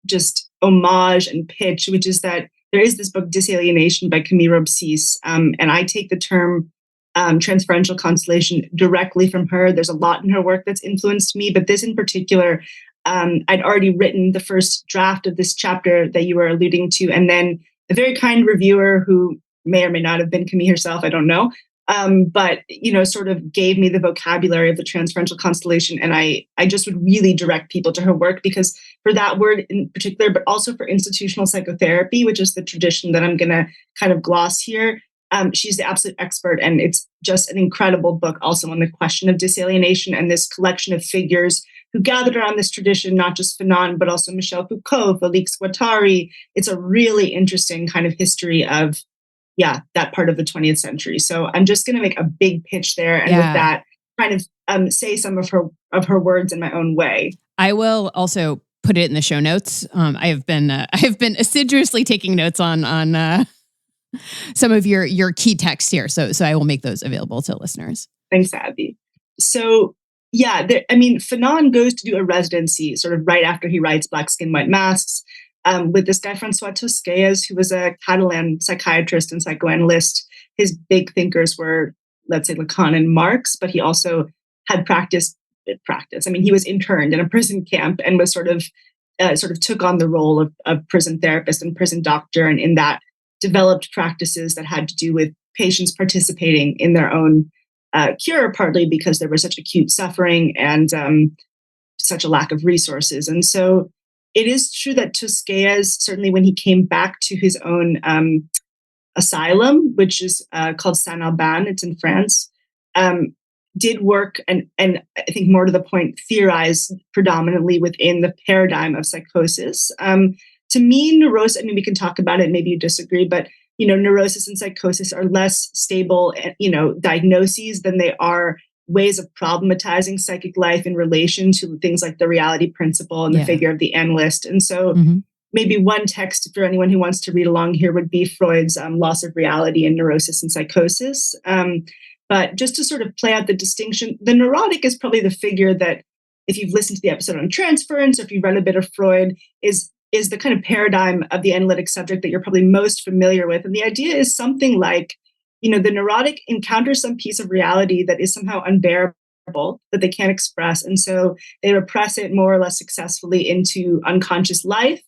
just homage and pitch, which is that there is this book, Disalienation by Camille Robsys, and I take the term transferential constellation directly from her. There's a lot in her work that's influenced me, but this in particular, I'd already written the first draft of this chapter that you were alluding to. And then a very kind reviewer who may or may not have been Camille herself, I don't know, but, sort of gave me the vocabulary of the transferential constellation. And I just would really direct people to her work, because for that word in particular, but also for institutional psychotherapy, which is the tradition that I'm going to kind of gloss here, she's the absolute expert. And it's just an incredible book also on the question of disalienation and this collection of figures who gathered around this tradition, not just Fanon, but also Michel Foucault, Felix Guattari. It's a really interesting kind of history of, that part of the 20th century. So I'm just going to make a big pitch there. And with that, kind of say some of her words in my own way. I will also put it in the show notes. I have been assiduously taking notes on some of your key texts here. So I will make those available to listeners. Thanks, Abby. So Fanon goes to do a residency sort of right after he writes Black Skin, White Masks, with this guy, Francois Tosquelles, who was a Catalan psychiatrist and psychoanalyst. His big thinkers were, let's say, Lacan and Marx, but he also had practice. I mean, he was interned in a prison camp and was sort of took on the role of prison therapist and prison doctor, and in that developed practices that had to do with patients participating in their own cure, partly because there was such acute suffering and such a lack of resources. And so it is true that Tosquelles, certainly when he came back to his own asylum, which is called Saint-Alban, it's in France, did work and I think more to the point, theorize predominantly within the paradigm of psychosis. To me, neurosis, we can talk about it, maybe you disagree, but neurosis and psychosis are less stable, diagnoses than they are ways of problematizing psychic life in relation to things like the reality principle and the figure of the analyst. And so maybe one text for anyone who wants to read along here would be Freud's Loss of Reality in Neurosis and Psychosis. But just to sort of play out the distinction, the neurotic is probably the figure that, if you've listened to the episode on transference, or if you've read a bit of Freud, is the kind of paradigm of the analytic subject that you're probably most familiar with. And the idea is something like, the neurotic encounters some piece of reality that is somehow unbearable, that they can't express. And so they repress it more or less successfully into unconscious life.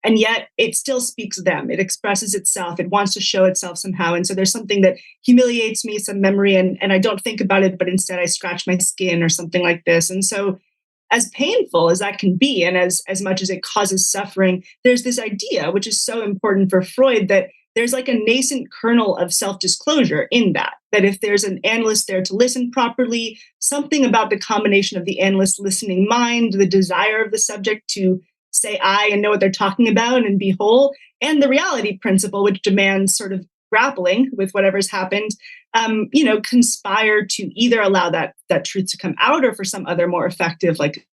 And yet it still speaks to them. It expresses itself. It wants to show itself somehow. And so there's something that humiliates me, some memory, and I don't think about it, but instead I scratch my skin or something like this. And so as painful as that can be, and as much as it causes suffering, there's this idea, which is so important for Freud, that there's like a nascent kernel of self-disclosure in that if there's an analyst there to listen properly, something about the combination of the analyst's listening mind, the desire of the subject to say I and know what they're talking about and be whole, and the reality principle, which demands sort of grappling with whatever's happened, conspire to either allow that truth to come out, or for some other more effective, like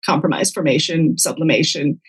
compromise, formation, sublimation,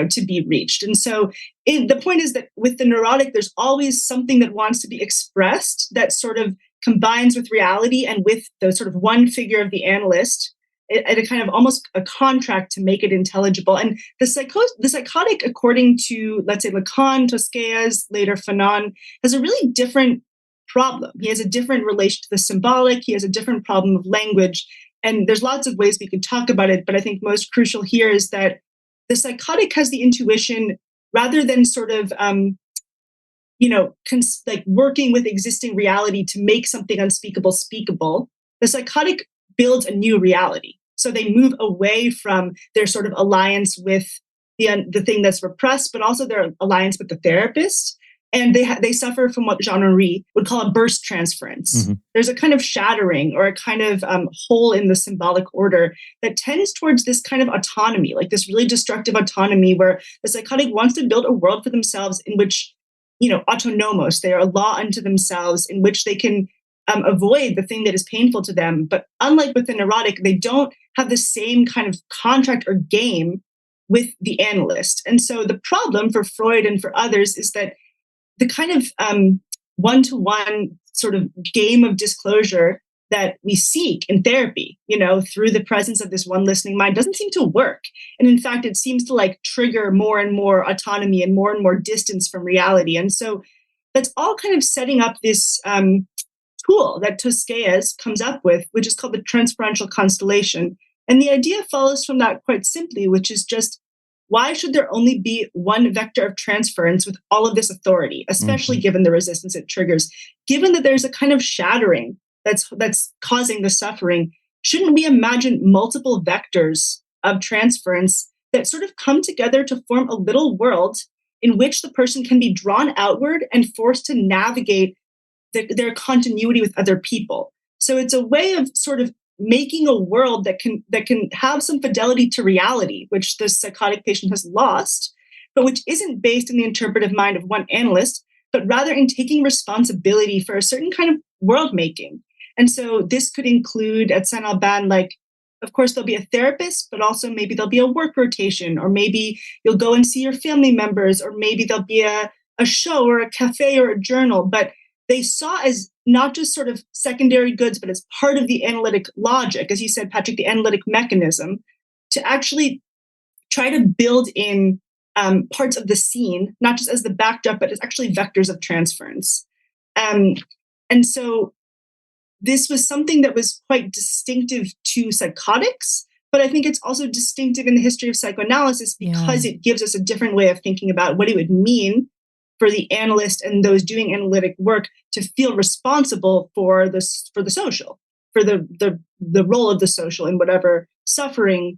to be reached. And so the point is that with the neurotic, there's always something that wants to be expressed that sort of combines with reality and with the sort of one figure of the analyst at a kind of almost a contract to make it intelligible. And the psychotic, according to, let's say, Lacan, Tosquelles, later Fanon, has a really different problem. He has a different relation to the symbolic. He has a different problem of language. And there's lots of ways we could talk about it, but I think most crucial here is that the psychotic has the intuition, rather than sort of, like working with existing reality to make something unspeakable speakable, the psychotic builds a new reality. So they move away from their sort of alliance with the thing that's repressed, but also their alliance with the therapist. And they suffer from what Jean-Henri would call a burst transference. Mm-hmm. There's a kind of shattering or a kind of hole in the symbolic order that tends towards this kind of autonomy, like this really destructive autonomy where the psychotic wants to build a world for themselves in which, autonomos, they are a law unto themselves, in which they can avoid the thing that is painful to them. But unlike with the neurotic, they don't have the same kind of contract or game with the analyst. And so the problem for Freud and for others is that the kind of one-to-one sort of game of disclosure that we seek in therapy, through the presence of this one listening mind doesn't seem to work. And in fact, it seems to like trigger more and more autonomy and more distance from reality. And so that's all kind of setting up this tool that Tosquelles comes up with, which is called the transferential constellation. And the idea follows from that quite simply, which is just, why should there only be one vector of transference with all of this authority, especially given the resistance it triggers? Given that there's a kind of shattering that's causing the suffering, shouldn't we imagine multiple vectors of transference that sort of come together to form a little world in which the person can be drawn outward and forced to navigate their continuity with other people? So it's a way of sort of making a world that can have some fidelity to reality, which the psychotic patient has lost, but which isn't based in the interpretive mind of one analyst, but rather in taking responsibility for a certain kind of world making. And so this could include at Saint Alban, like, of course, there'll be a therapist, but also maybe there'll be a work rotation, or maybe you'll go and see your family members, or maybe there'll be a show or a cafe or a journal. But they saw as not just sort of secondary goods, but as part of the analytic logic, as you said, Patrick, the analytic mechanism, to actually try to build in parts of the scene, not just as the backdrop, but as actually vectors of transference. And so this was something that was quite distinctive to psychotics, but I think it's also distinctive in the history of psychoanalysis because it gives us a different way of thinking about what it would mean for the analyst and those doing analytic work to feel responsible for the social, for the role of the social in whatever suffering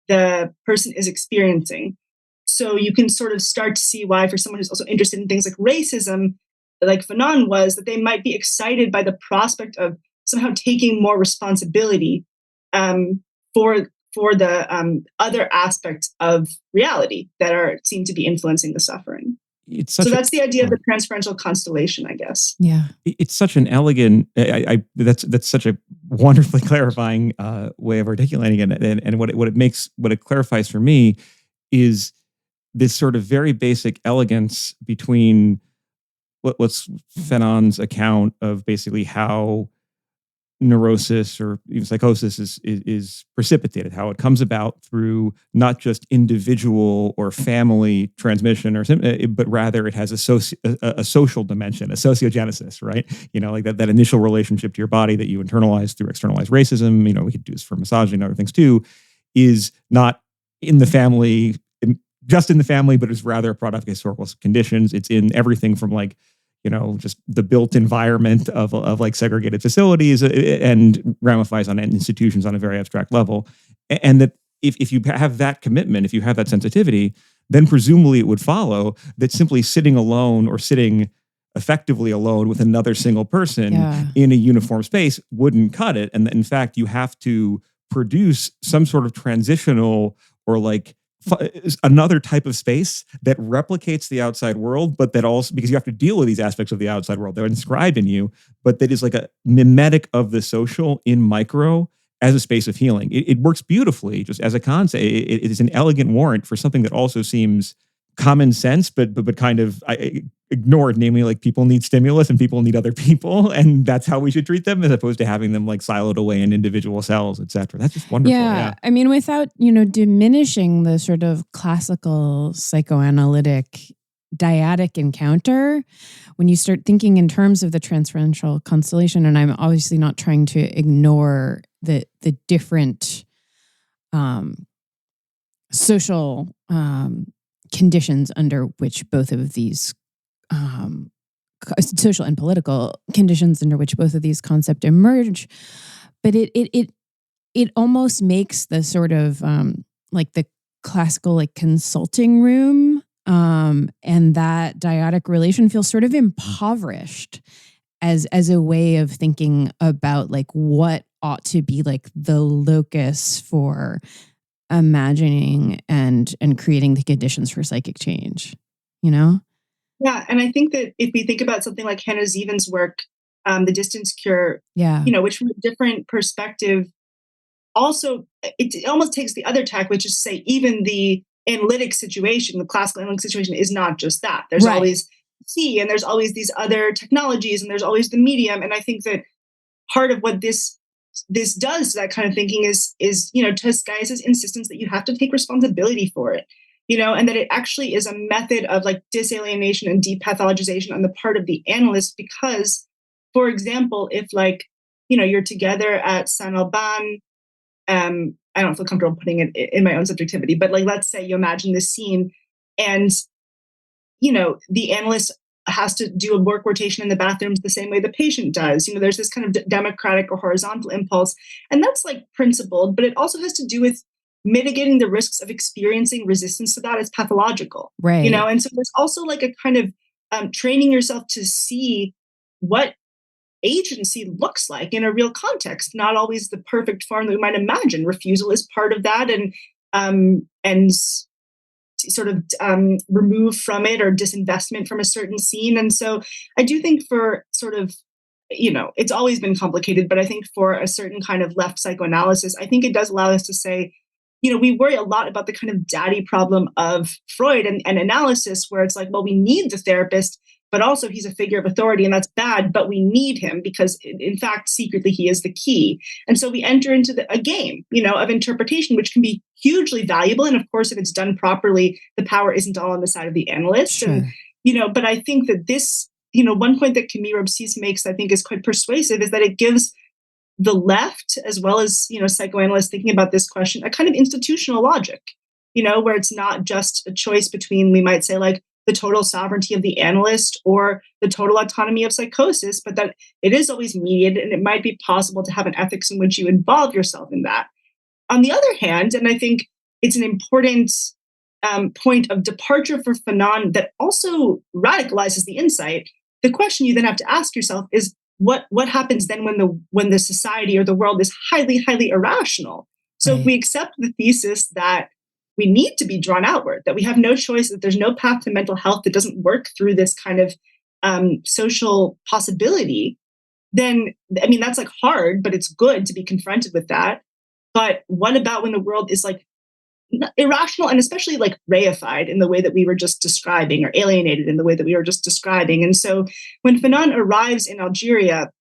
the person is experiencing. So you can sort of start to see why, for someone who's also interested in things like racism, like Fanon was, that they might be excited by the prospect of somehow taking more responsibility for the other aspects of reality that seem to be influencing the suffering. it's So such that's the idea of the transferential constellation, I guess. Yeah. it's such an elegant, that's such a wonderfully clarifying way of articulating it. And what it clarifies for me is this sort of very basic elegance between what's Fanon's account of basically how neurosis or even psychosis is precipitated, how it comes about through not just individual or family transmission, but rather it has a social dimension, a sociogenesis, right? Like that initial relationship to your body that you internalize through externalized racism. We could do this for misogyny and other things too, is not in the family, just in the family, but is rather a product of historical conditions. It's in everything from like, just the built environment of like segregated facilities and ramifies on institutions on a very abstract level. And that if you have that commitment, if you have that sensitivity, then presumably it would follow that simply sitting alone or sitting effectively alone with another single person in a uniform space wouldn't cut it. And in fact, you have to produce some sort of transitional or like another type of space that replicates the outside world, but that also, because you have to deal with these aspects of the outside world, they're inscribed in you, but that is like a mimetic of the social in micro as a space of healing. It works beautifully just as a concept. It is an elegant warrant for something that also seems common sense, but kind of ignored, namely like people need stimulus and people need other people, and that's how we should treat them, as opposed to having them like siloed away in individual cells, etc. That's just wonderful. Yeah. I mean, without, diminishing the sort of classical psychoanalytic dyadic encounter, when you start thinking in terms of the transferential constellation, and I'm obviously not trying to ignore the different social conditions under which both of these social and political conditions under which both of these concepts emerge, but it almost makes the sort of like the classical like consulting room and that dyadic relation feel sort of impoverished as a way of thinking about like what ought to be like the locus for imagining and creating the conditions for psychic change, Yeah, and I think that if we think about something like Hannah Zeven's work, The Distance Cure, which from a different perspective, also, it almost takes the other tack, which is to say even the analytic situation, the classical analytic situation is not just that. There's always C, and there's always these other technologies, and there's always the medium. And I think that part of what this does to that kind of thinking is Toscaius's insistence that you have to take responsibility for it, and that it actually is a method of like disalienation and depathologization on the part of the analyst. Because, for example, if like, you're together at Saint Alban, I don't feel comfortable putting it in my own subjectivity, but like, let's say you imagine this scene and, the analyst has to do a work rotation in the bathrooms the same way the patient does. There's this kind of democratic or horizontal impulse, and that's like principled, but it also has to do with mitigating the risks of experiencing resistance to that as pathological, right? And so there's also like a kind of training yourself to see what agency looks like in a real context, not always the perfect form that we might imagine. Refusal is part of that, and sort of remove from it or disinvestment from a certain scene. And so I do think for sort of, it's always been complicated, but I think for a certain kind of left psychoanalysis, I think it does allow us to say, we worry a lot about the kind of daddy problem of Freud and analysis, where it's like, well, we need the therapist, but also he's a figure of authority, and that's bad, but we need him because in fact, secretly he is the key. And so we enter into a game, of interpretation, which can be hugely valuable. And of course, if it's done properly, the power isn't all on the side of the analyst. Sure. And, but I think that this, one point that Camille Robsys makes, I think is quite persuasive, is that it gives the left, as well as, psychoanalysts thinking about this question, a kind of institutional logic, where it's not just a choice between, we might say, like, the total sovereignty of the analyst or the total autonomy of psychosis, but that it is always mediated, and it might be possible to have an ethics in which you involve yourself in that. On the other hand, and I think it's an important point of departure for Fanon that also radicalizes the insight, the question you then have to ask yourself is, what happens then when the society or the world is highly, highly irrational? So if we accept the thesis that we need to be drawn outward, that we have no choice, that there's no path to mental health that doesn't work through this kind of social possibility, then, I mean, that's like hard, but it's good to be confronted with that. But what about when the world is like irrational and especially like reified in the way that we were just describing, or alienated in the way that we were just describing? And so when Fanon arrives in Algeria,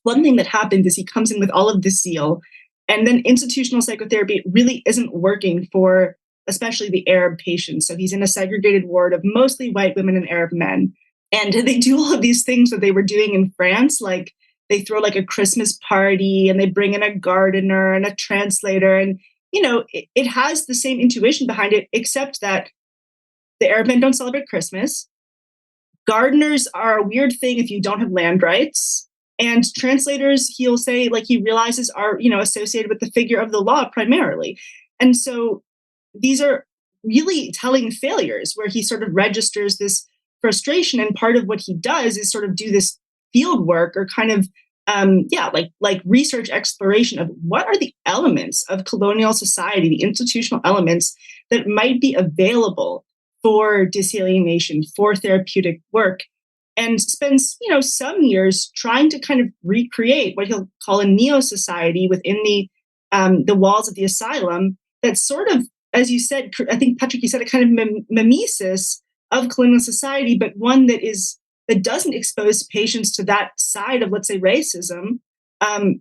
one thing that happens is he comes in with all of this zeal, and then institutional psychotherapy really isn't working for especially the Arab patients. So he's in a segregated ward of mostly white women and Arab men. And they do all of these things that they were doing in France, like they throw like a Christmas party and they bring in a gardener and a translator. And, it has the same intuition behind it, except that the Arab men don't celebrate Christmas. Gardeners are a weird thing if you don't have land rights. And translators, he'll say, like he realizes are, associated with the figure of the law primarily. And so these are really telling failures where he sort of registers this frustration. And part of what he does is sort of do this field work, or kind of, like research exploration of what are the elements of colonial society, the institutional elements that might be available for disalienation, for therapeutic work, and spends, some years trying to kind of recreate what he'll call a neo-society within the walls of the asylum that's sort of, as you said, I think, Patrick, you said, a kind of mimesis of colonial society, but one that doesn't expose patients to that side of, let's say, racism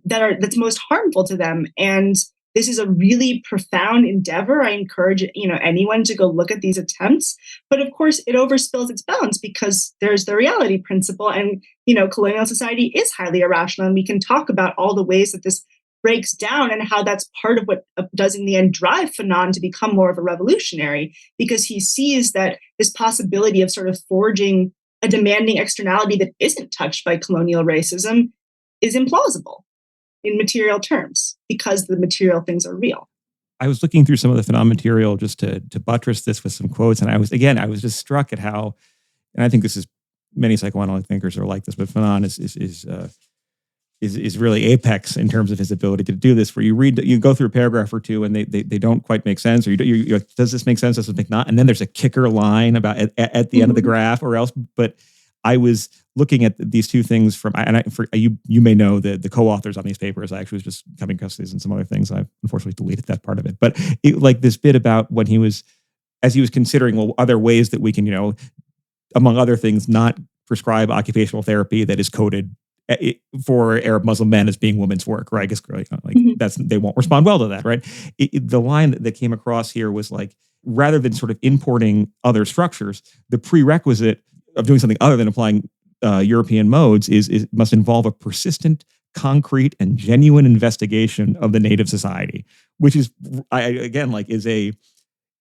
that's most harmful to them. And this is a really profound endeavor. I encourage anyone to go look at these attempts. But of course, it overspills its bounds because there's the reality principle, and colonial society is highly irrational. And we can talk about all the ways that this breaks down and how that's part of what does in the end drive Fanon to become more of a revolutionary, because he sees that this possibility of sort of forging a demanding externality that isn't touched by colonial racism is implausible in material terms, because the material things are real. I was looking through some of the Fanon material just to buttress this with some quotes, and I was just struck at how, and I think this is, many psychoanalytic thinkers are like this, but Fanon is really apex in terms of his ability to do this. Where you go through a paragraph or two and they don't quite make sense, or you does this make sense? Does it make not? And then there's a kicker line about at the end of the graph or else. But I was looking at these two things you may know the co-authors on these papers. I actually was just coming across these and some other things. I've unfortunately deleted that part of it. But like this bit about when he was considering, other ways that we can, among other things, not prescribe occupational therapy that is coded for Arab Muslim men as being women's work, right? I guess they won't respond well to that, right? The line that came across here was like, rather than sort of importing other structures, the prerequisite of doing something other than applying European modes is must involve a persistent, concrete, and genuine investigation of the native society, which is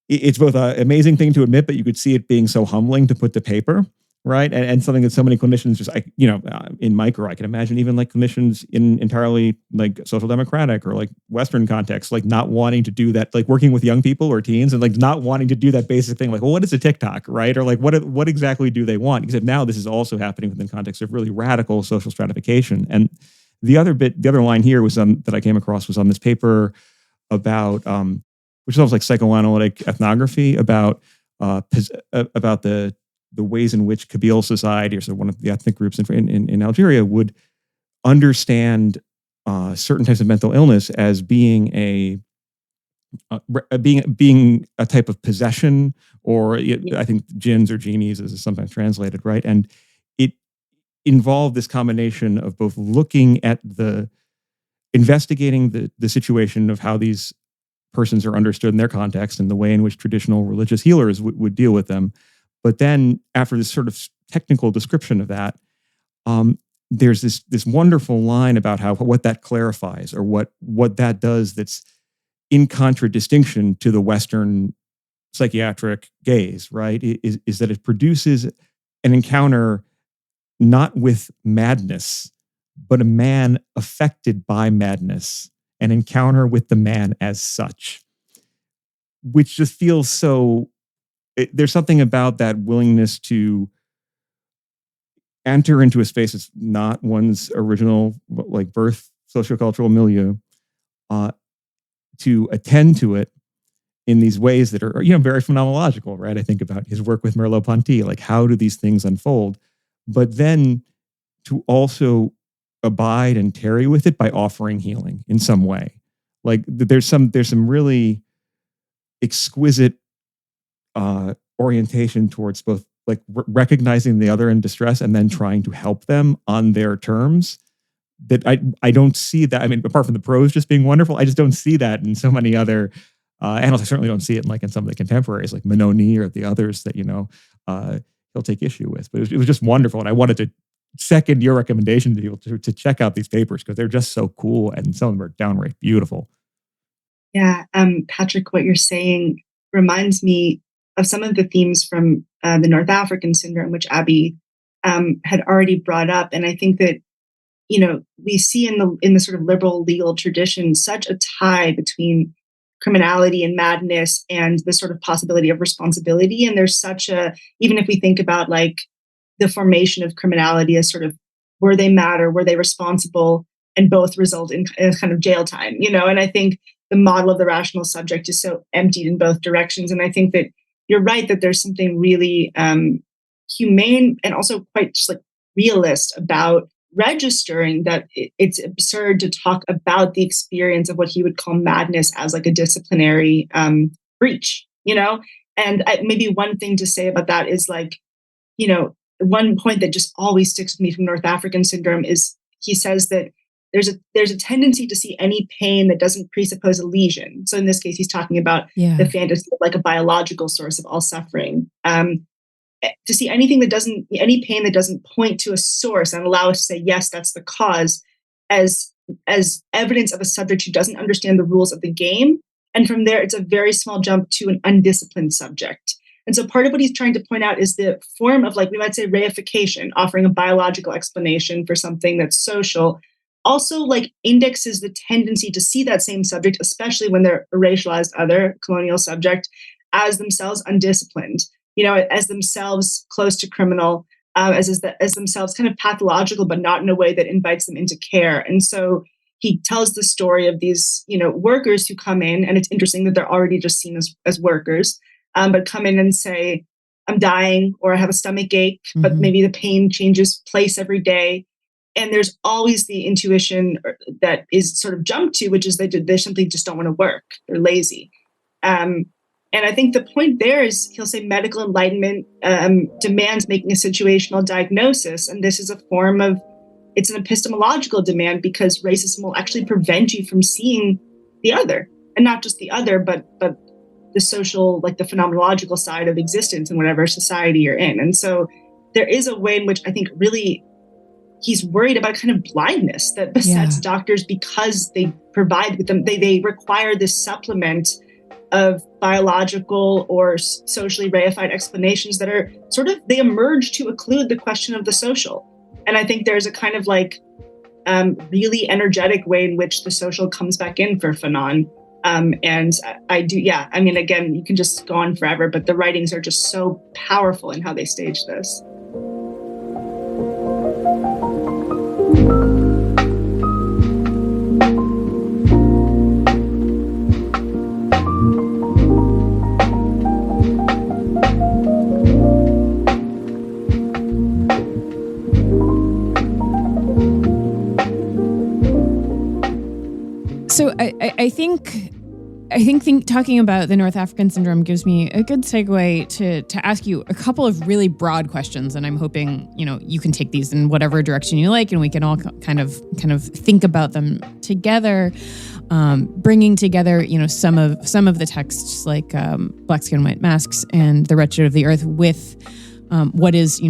it's both an amazing thing to admit, but you could see it being so humbling to put to paper. Right. And something that so many clinicians just, in micro, I can imagine even like clinicians in entirely like social democratic or like Western contexts, like not wanting to do that, like working with young people or teens and like not wanting to do that basic thing. Like, well, what is a TikTok? Right. Or like, what exactly do they want? Except now this is also happening within context of really radical social stratification. And the other line here was that I came across was on this paper about, which is like psychoanalytic ethnography about the ways in which Kabyle society, or so one of the ethnic groups in Algeria, would understand certain types of mental illness as being a type of possession, or I think jinns or genies, as is sometimes translated, right? And it involved this combination of both looking at investigating the situation of how these persons are understood in their context and the way in which traditional religious healers would deal with them. But then after this sort of technical description of that, there's this wonderful line about what that clarifies, or what that does that's in contradistinction to the Western psychiatric gaze, right? Is that it produces an encounter not with madness, but a man affected by madness, an encounter with the man as such, which just feels so... There's something about that willingness to enter into a space that's not one's original, like, birth sociocultural milieu, to attend to it in these ways that are, very phenomenological, right? I think about his work with Merleau-Ponty, like how do these things unfold? But then to also abide and tarry with it by offering healing in some way. Like there's some really exquisite orientation towards both like recognizing the other in distress and then trying to help them on their terms that I don't see that. I mean, apart from the prose just being wonderful, I just don't see that in so many other annals. I certainly don't see it in some of the contemporaries like Manoni or the others that, he'll take issue with. But it was just wonderful. And I wanted to second your recommendation to people to check out these papers because they're just so cool and some of them are downright beautiful. Yeah. Patrick, what you're saying reminds me of some of the themes from the North African syndrome, which Abby had already brought up. And I think that, we see in the sort of liberal legal tradition such a tie between criminality and madness and the sort of possibility of responsibility. And there's even if we think about like the formation of criminality as sort of, were they mad or were they responsible, and both result in kind of jail time, and I think the model of the rational subject is so emptied in both directions. And I think that you're right that there's something really humane and also quite just like realist about registering that it's absurd to talk about the experience of what he would call madness as like a disciplinary breach, and maybe one thing to say about that is like, one point that just always sticks with me from North African syndrome is he says that there's a tendency to see any pain that doesn't presuppose a lesion. So in this case, he's talking about the fantasy of like a biological source of all suffering. To see any pain that doesn't point to a source and allow us to say, yes, that's the cause, as evidence of a subject who doesn't understand the rules of the game. And from there, it's a very small jump to an undisciplined subject. And so part of what he's trying to point out is the form of, like, we might say reification, offering a biological explanation for something that's social, also like indexes the tendency to see that same subject, especially when they're a racialized other colonial subject, as themselves undisciplined, as themselves close to criminal, as themselves kind of pathological, but not in a way that invites them into care. And so he tells the story of these, workers who come in, and it's interesting that they're already just seen as workers, but come in and say, I'm dying, or I have a stomach ache, but maybe the pain changes place every day. And there's always the intuition that is sort of jumped to, which is they simply just don't want to work. They're lazy. And I think the point there is, he'll say medical enlightenment demands making a situational diagnosis. And this is a form of, it's an epistemological demand, because racism will actually prevent you from seeing the other, and not just the other, but the social, like the phenomenological side of existence in whatever society you're in. And so there is a way in which I think really he's worried about kind of blindness that besets doctors, because they provide with them, they require this supplement of biological or socially reified explanations that are sort of, they emerge to occlude the question of the social. And I think there's a kind of like really energetic way in which the social comes back in for Fanon. And I do, I mean, again, you can just go on forever, but the writings are just so powerful in how they stage this. So I think talking about the North African syndrome gives me a good segue to ask you a couple of really broad questions, and I'm hoping you can take these in whatever direction you like, and we can all kind of think about them together, bringing together some of the texts like Black Skin, White Masks and The Wretched of the Earth with what is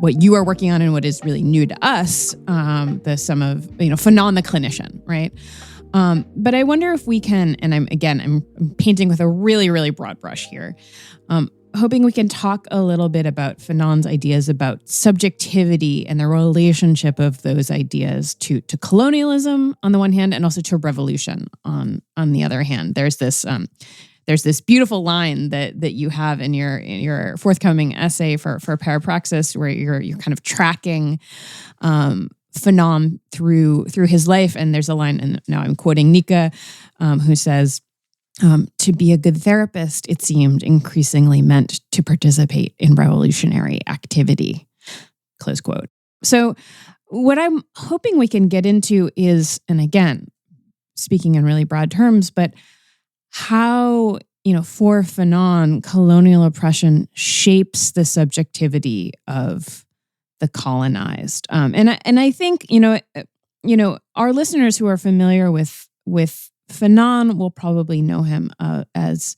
what you are working on and what is really new to us, the some of Fanon the clinician, right? But I wonder if we can, and I'm painting with a really, really broad brush here, hoping we can talk a little bit about Fanon's ideas about subjectivity and the relationship of those ideas to colonialism on the one hand, and also to revolution on the other hand. There's this beautiful line that you have in your forthcoming essay for Parapraxis, where you're kind of tracking Fanon through his life, and there's a line, and now I'm quoting Nica, who says, To be a good therapist, it seemed increasingly meant to participate in revolutionary activity, close quote. So what I'm hoping we can get into is, and again, speaking in really broad terms, but how, for Fanon, colonial oppression shapes the subjectivity of the colonized. And I think, our listeners who are familiar with Fanon will probably know him as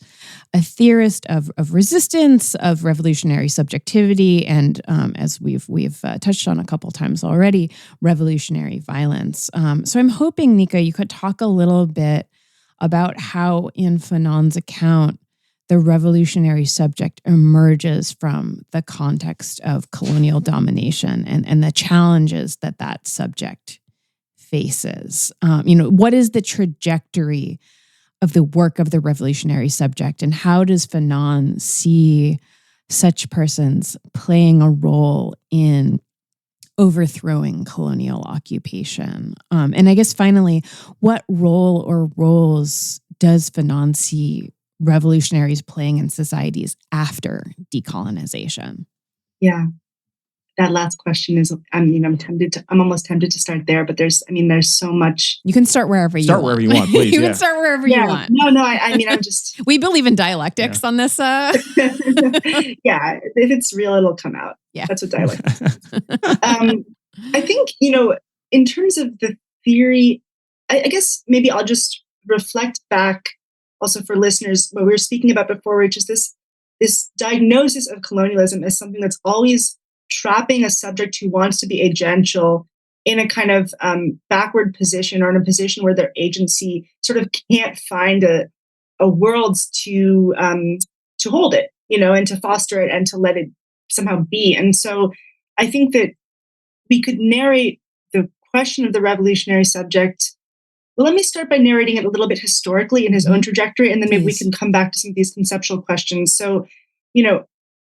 a theorist of resistance, of revolutionary subjectivity, and as we've touched on a couple times already, revolutionary violence. So I'm hoping, Nica, you could talk a little bit about how in Fanon's account, the revolutionary subject emerges from the context of colonial domination and the challenges that subject faces. What is the trajectory of the work of the revolutionary subject, and how does Fanon see such persons playing a role in overthrowing colonial occupation? And I guess finally, what role or roles does Fanon see revolutionaries playing in societies after decolonization? Yeah. That last question is, I'm almost tempted to start there, but there's so much. You can start wherever you want. Start wherever you want, please. You can start wherever you want. No, I'm just. We believe in dialectics on this. Yeah, if it's real, it'll come out. Yeah. That's what dialectics is. I think, in terms of the theory, I guess maybe I'll just reflect back also for listeners what we were speaking about before, which is this diagnosis of colonialism as something that's always trapping a subject who wants to be agential in a kind of backward position, or in a position where their agency sort of can't find a world to hold it, and to foster it and to let it somehow be. And so I think that we could narrate the question of the revolutionary subject. Well, let me start by narrating it a little bit historically in his own trajectory, and then maybe we can come back to some of these conceptual questions. So,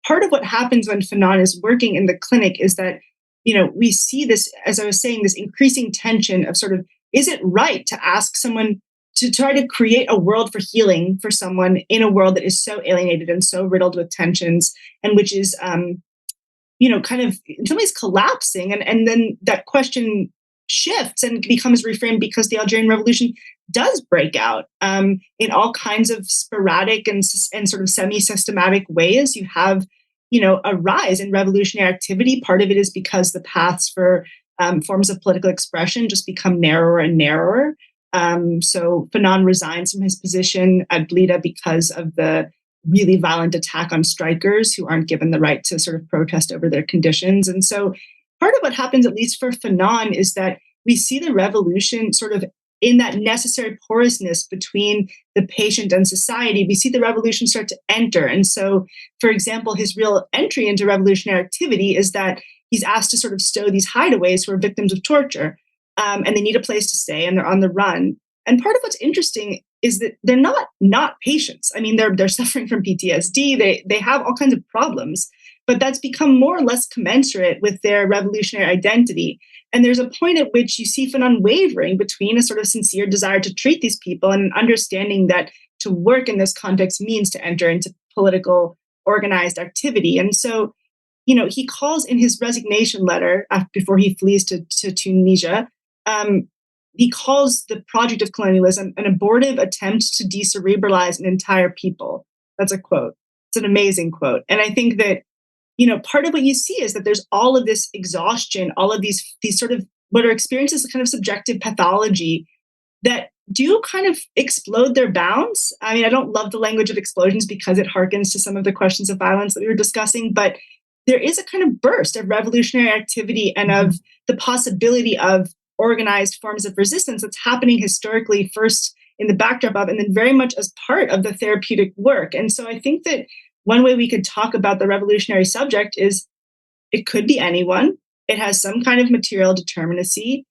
part of what happens when Fanon is working in the clinic is that, we see this, as I was saying, this increasing tension of sort of, is it right to ask someone to try to create a world for healing for someone in a world that is so alienated and so riddled with tensions, and which is, kind of in some ways collapsing. And then that question shifts and becomes reframed because the Algerian Revolution does break out in all kinds of sporadic and sort of semi-systematic ways. You have, a rise in revolutionary activity. Part of it is because the paths for forms of political expression just become narrower and narrower. So Fanon resigns from his position at Blida because of the really violent attack on strikers who aren't given the right to sort of protest over their conditions. And so part of what happens, at least for Fanon, is that we see the revolution sort of in that necessary porousness between the patient and society. We see the revolution start to enter. And so, for example, his real entry into revolutionary activity is that he's asked to sort of stow these hideaways who are victims of torture, and they need a place to stay, and they're on the run. And part of what's interesting is that they're not patients. I mean, they're suffering from PTSD. They have all kinds of problems, but that's become more or less commensurate with their revolutionary identity. And there's a point at which you see Fanon wavering between a sort of sincere desire to treat these people and an understanding that to work in this context means to enter into political organized activity. And so, he calls in his resignation letter before he flees to Tunisia, he calls the project of colonialism an abortive attempt to decerebralize an entire people. That's a quote. It's an amazing quote. And I think that, part of what you see is that there's all of this exhaustion, all of these sort of what are experienced as a kind of subjective pathology that do kind of explode their bounds. I mean, I don't love the language of explosions because it harkens to some of the questions of violence that we were discussing, but there is a kind of burst of revolutionary activity and of the possibility of organized forms of resistance that's happening historically, first in the backdrop of, and then very much as part of the therapeutic work. And so I think that one way we could talk about the revolutionary subject is it could be anyone. It has some kind of material determinacy.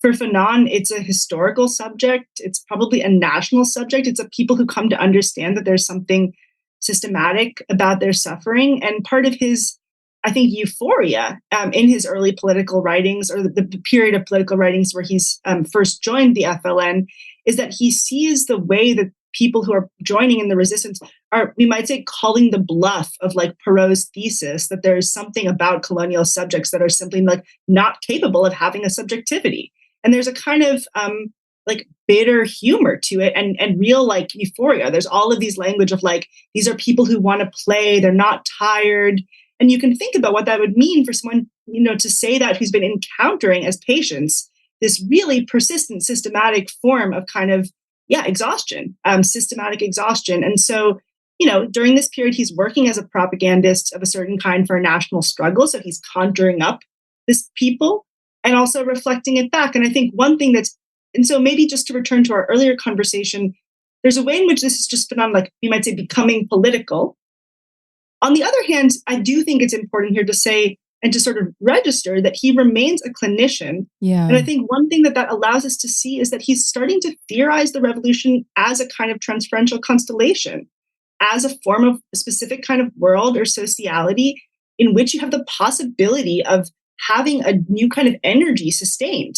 For Fanon, it's a historical subject. It's probably a national subject. It's a people who come to understand that there's something systematic about their suffering. And part of his, I think, euphoria in his early political writings, or the period of political writings where he's first joined the FLN, is that he sees the way that people who are joining in the resistance are, we might say, calling the bluff of like Perrault's thesis that there's something about colonial subjects that are simply like not capable of having a subjectivity. And there's a kind of like bitter humor to it and real like euphoria. There's all of these language of like, these are people who want to play, they're not tired. And you can think about what that would mean for someone, you know, to say that who's been encountering as patients this really persistent, systematic form of kind of, exhaustion, systematic exhaustion. And so, you know, during this period, he's working as a propagandist of a certain kind for a national struggle. So he's conjuring up this people and also reflecting it back. And I think one thing and so maybe just to return to our earlier conversation, there's a way in which this has just been on, like, you might say, becoming political. On the other hand, I do think it's important here to say and to sort of register that he remains a clinician. Yeah. And I think one thing that allows us to see is that he's starting to theorize the revolution as a kind of transferential constellation, as a form of a specific kind of world or sociality in which you have the possibility of having a new kind of energy sustained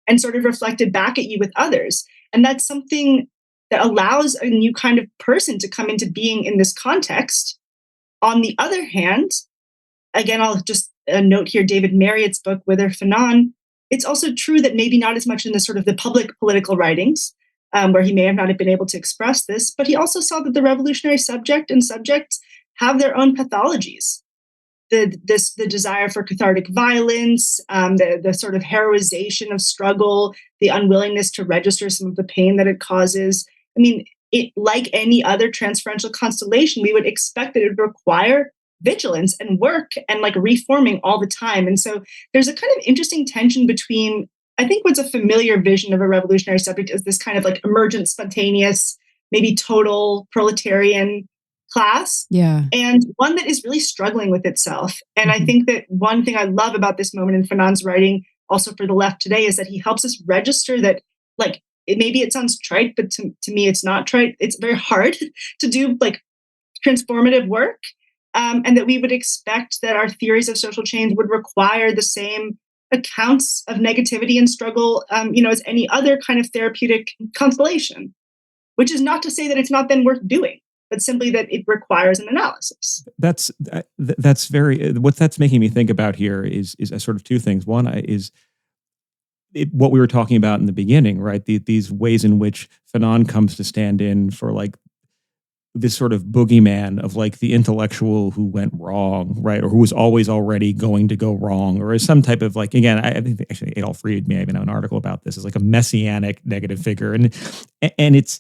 and sort of reflected back at you with others. And that's something that allows a new kind of person to come into being in this context. On the other hand, again, I'll just note here David Marriott's book, Whither Fanon. It's also true that maybe not as much in the sort of the public political writings, where he may have not been able to express this, but he also saw that the revolutionary subject and subjects have their own pathologies. The desire for cathartic violence, the sort of heroization of struggle, the unwillingness to register some of the pain that it causes. I mean, like any other transferential constellation, we would expect that it would require vigilance and work and like reforming all the time. And so there's a kind of interesting tension between, I think what's a familiar vision of a revolutionary subject is this kind of like emergent, spontaneous, maybe total proletarian class. Yeah. And one that is really struggling with itself. And I think that one thing I love about this moment in Fanon's writing, also for the left today, is that he helps us register that, like, maybe it sounds trite, but to me, it's not trite. It's very hard to do like transformative work. And that we would expect that our theories of social change would require the same accounts of negativity and struggle, as any other kind of therapeutic constellation, which is not to say that it's not then worth doing, but simply that it requires an analysis. That's very, what that's making me think about here is sort of two things. One is what we were talking about in the beginning, right? These ways in which Fanon comes to stand in for like this sort of boogeyman of like the intellectual who went wrong, right? Or who was always already going to go wrong, or as some type of like, again, I think actually Adolf Fried may even have an article about this, as like a messianic negative figure. And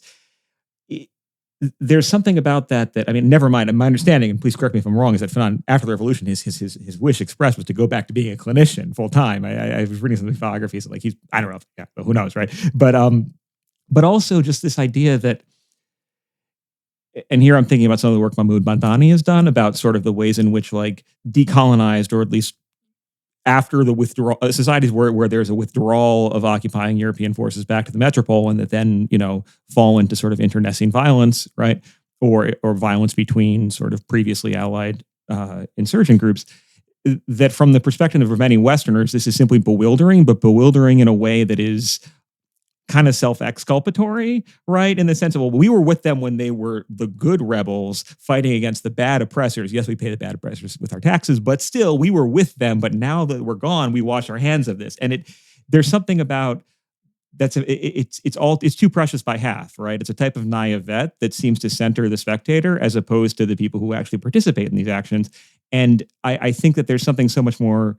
there's something about that, I mean, never mind. My understanding, and please correct me if I'm wrong, is that Fanon, after the revolution, his wish expressed was to go back to being a clinician full time. I was reading some biographies, like I don't know, but who knows, right? But also just this idea that, and here I'm thinking about some of the work Mahmoud Bandani has done about sort of the ways in which like decolonized, or at least after the withdrawal, societies where there's a withdrawal of occupying European forces back to the metropole, and that then, fall into sort of internecine violence, right? Or violence between sort of previously allied insurgent groups, that from the perspective of many Westerners, this is simply bewildering, but bewildering in a way that is kind of self-exculpatory, right? In the sense of, well, we were with them when they were the good rebels fighting against the bad oppressors. Yes, we pay the bad oppressors with our taxes, but still we were with them. But now that we're gone, we wash our hands of this. And there's something about it's too precious by half, right? It's a type of naivete that seems to center the spectator as opposed to the people who actually participate in these actions. And I think that there's something so much more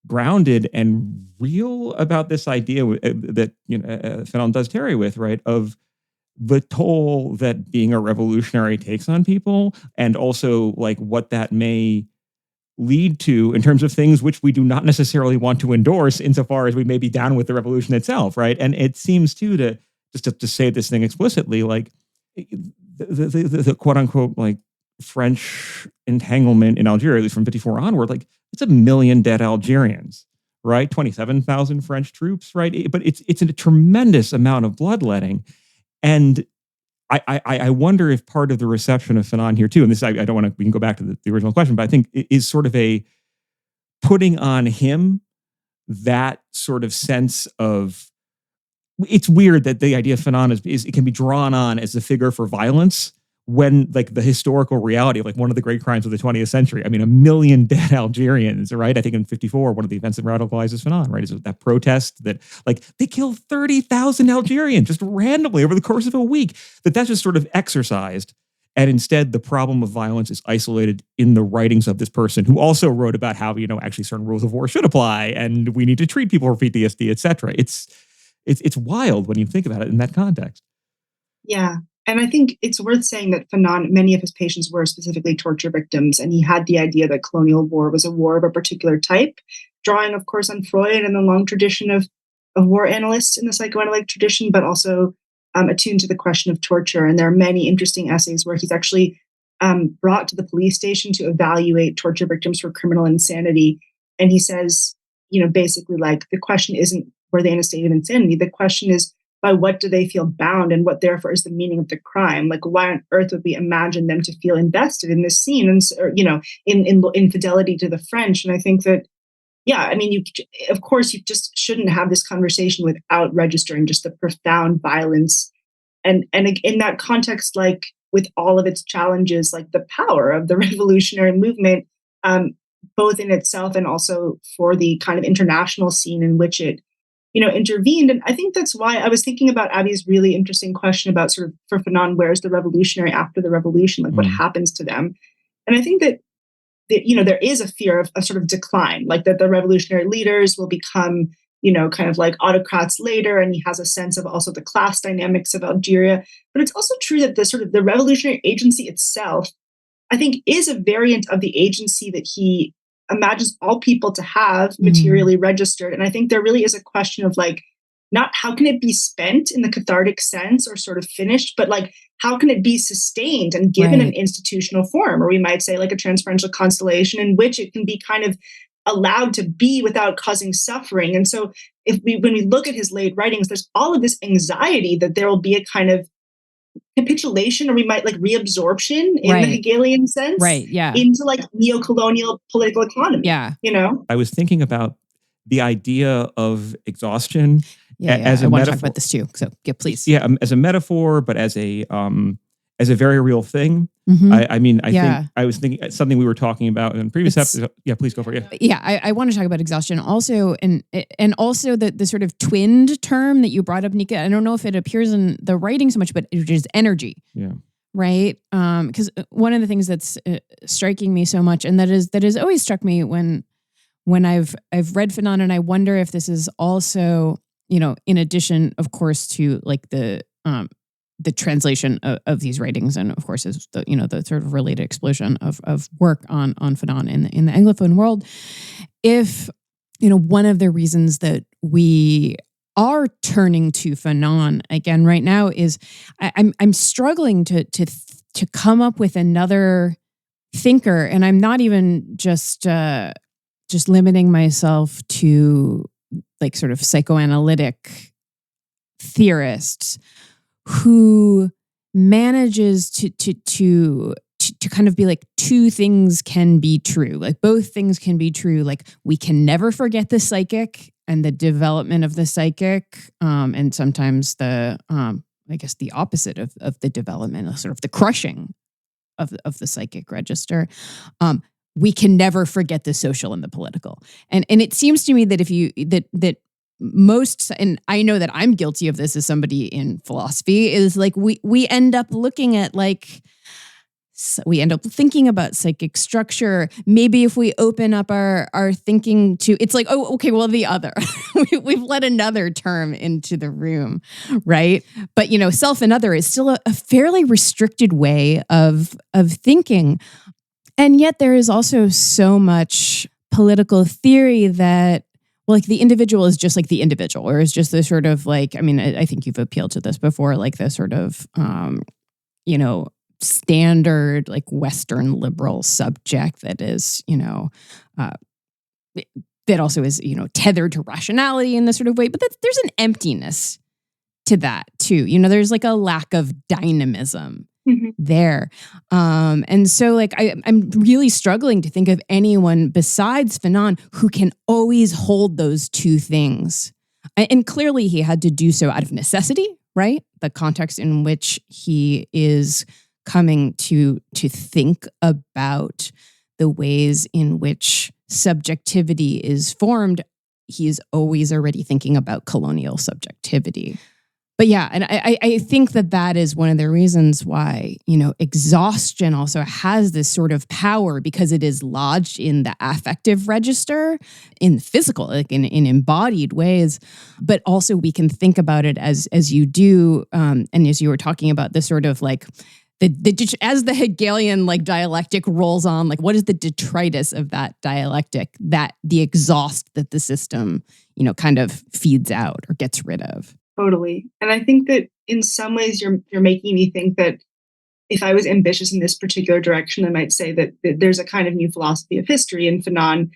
grounded and real about this idea that Fanon does tarry with, right, of the toll that being a revolutionary takes on people, and also like what that may lead to in terms of things which we do not necessarily want to endorse, insofar as we may be down with the revolution itself, right? And it seems too, to say this thing explicitly, like the quote unquote like French entanglement in Algeria, at least from 54 onward, like it's 1 million dead Algerians, right? 27,000 French troops, right? But it's a tremendous amount of bloodletting. And I wonder if part of the reception of Fanon here too, and this, I don't want to, we can go back to the original question, but I think it is sort of a putting on him that sort of sense of it's weird that the idea of Fanon is it can be drawn on as a figure for violence when like the historical reality of like one of the great crimes of the 20th century. I mean, 1 million dead Algerians, right? I think in 1954, one of the events that radicalizes Fanon, right, is that protest that like they killed 30,000 Algerians just randomly over the course of a week. That's just sort of exercised. And instead, the problem of violence is isolated in the writings of this person who also wrote about how, actually certain rules of war should apply and we need to treat people for PTSD, et cetera. It's wild when you think about it in that context. Yeah. And I think it's worth saying that Fanon, many of his patients were specifically torture victims, and he had the idea that colonial war was a war of a particular type, drawing, of course, on Freud and the long tradition of war analysts in the psychoanalytic tradition, but also attuned to the question of torture. And there are many interesting essays where he's actually brought to the police station to evaluate torture victims for criminal insanity. And he says, basically like the question isn't were they in a state of insanity? The question is, by what do they feel bound, and what therefore is the meaning of the crime? Like, why on earth would we imagine them to feel invested in this scene, and in fidelity to the French? And I think that, of course, you just shouldn't have this conversation without registering just the profound violence, and in that context, like with all of its challenges, like the power of the revolutionary movement, both in itself and also for the kind of international scene in which it intervened. And I think that's why I was thinking about Abby's really interesting question about sort of for Fanon, where's the revolutionary after the revolution? Like what happens to them? And I think that there is a fear of a sort of decline, like that the revolutionary leaders will become, kind of like autocrats later. And he has a sense of also the class dynamics of Algeria. But it's also true that the revolutionary agency itself, I think, is a variant of the agency that he imagines all people to have materially registered. And I think there really is a question of like, not how can it be spent in the cathartic sense or sort of finished, but like, how can it be sustained and given an institutional form, or we might say like a transferential constellation in which it can be kind of allowed to be without causing suffering. And so when we look at his late writings, there's all of this anxiety that there will be a kind of capitulation, or we might like reabsorption in the Hegelian sense, into like neo-colonial political economy. I was thinking about the idea of exhaustion as a metaphor. I want to talk about this too. So please. Yeah, as a metaphor, but as a very real thing. I think I was thinking something we were talking about in previous episodes. Yeah, please go for it. I want to talk about exhaustion also, and also the sort of twinned term that you brought up, Nica. I don't know if it appears in the writing so much, but it is energy. Yeah. Right. Because one of the things that's striking me so much, and that has always struck me when I've read Fanon, and I wonder if this is also, in addition, of course, to like the translation of these writings, and of course is the sort of related explosion of work on Fanon in the Anglophone world. If one of the reasons that we are turning to Fanon again right now is I'm struggling to come up with another thinker, and I'm not even just limiting myself to like sort of psychoanalytic theorists who manages to kind of be like two things can be true. Like both things can be true. Like we can never forget the psychic and the development of the psychic, and sometimes the opposite of the development, sort of the crushing of the psychic register. We can never forget the social and the political. And it seems to me that that most, and I know that I'm guilty of this as somebody in philosophy, is like we end up looking at we end up thinking about psychic structure. Maybe if we open up our thinking to, it's like, oh, okay, well, the other. We've let another term into the room, right? But, self and other is still a fairly restricted way of thinking. And yet there is also so much political theory that, well, like the individual is just like the individual, or is just the sort of like, I think you've appealed to this before, like the sort of, standard like Western liberal subject that is, that also is, tethered to rationality in this sort of way. But there's an emptiness to that too. There's like a lack of dynamism there. And so like I'm really struggling to think of anyone besides Fanon who can always hold those two things And clearly he had to do so out of necessity, right? The context in which he is coming to think about the ways in which subjectivity is formed, he is always already thinking about colonial subjectivity. But yeah, and I think that is one of the reasons why, exhaustion also has this sort of power, because it is lodged in the affective register, in physical, like in embodied ways. But also we can think about it as you do, and as you were talking about the sort of like, as the Hegelian like dialectic rolls on, like what is the detritus of that dialectic, that the exhaust that the system, kind of feeds out or gets rid of. Totally. And I think that in some ways you're making me think that if I was ambitious in this particular direction, I might say that there's a kind of new philosophy of history in Fanon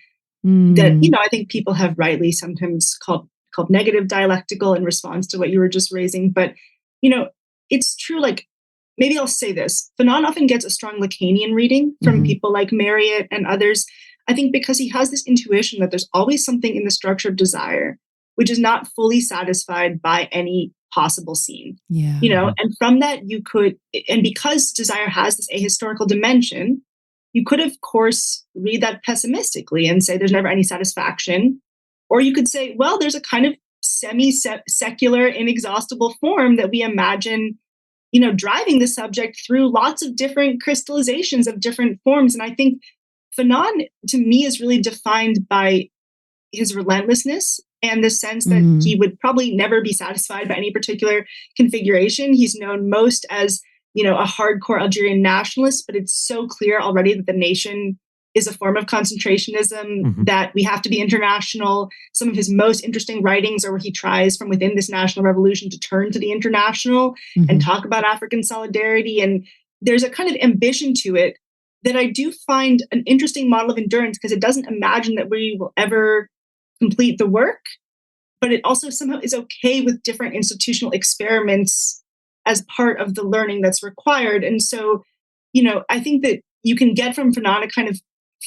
that, I think people have rightly sometimes called negative dialectical in response to what you were just raising. But, it's true, like, maybe I'll say this. Fanon often gets a strong Lacanian reading from people like Marriott and others. I think because he has this intuition that there's always something in the structure of desire which is not fully satisfied by any possible scene. Yeah. And from that and because desire has this ahistorical dimension, you could of course read that pessimistically and say there's never any satisfaction. Or you could say, well, there's a kind of semi-secular, inexhaustible form that we imagine, driving the subject through lots of different crystallizations of different forms. And I think Fanon, to me, is really defined by his relentlessness and the sense that he would probably never be satisfied by any particular configuration. He's known most as, a hardcore Algerian nationalist, but it's so clear already that the nation is a form of concentrationism, that we have to be international. Some of his most interesting writings are where he tries from within this national revolution to turn to the international and talk about African solidarity. And there's a kind of ambition to it that I do find an interesting model of endurance, because it doesn't imagine that we will ever complete the work, but it also somehow is okay with different institutional experiments as part of the learning that's required. And so, I think that you can get from Fanon a kind of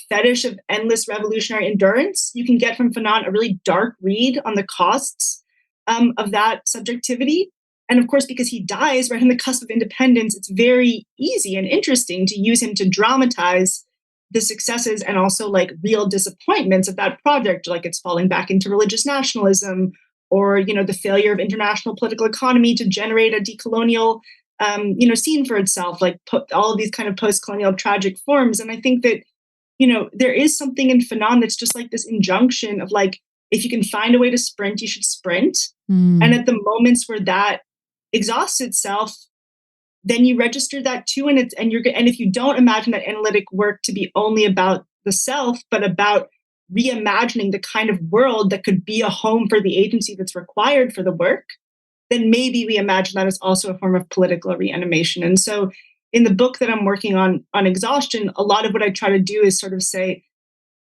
fetish of endless revolutionary endurance. You can get from Fanon a really dark read on the costs of that subjectivity. And of course, because he dies right on the cusp of independence, it's very easy and interesting to use him to dramatize the successes and also like real disappointments of that project, like it's falling back into religious nationalism, or, the failure of international political economy to generate a decolonial, scene for itself, like all of these kind of post-colonial tragic forms. And I think that, there is something in Fanon that's just like this injunction of like, if you can find a way to sprint, you should sprint. And at the moments where that exhausts itself, then you register that too, and if you don't imagine that analytic work to be only about the self, but about reimagining the kind of world that could be a home for the agency that's required for the work, then maybe we imagine that as also a form of political reanimation. And so, in the book that I'm working on exhaustion, a lot of what I try to do is sort of say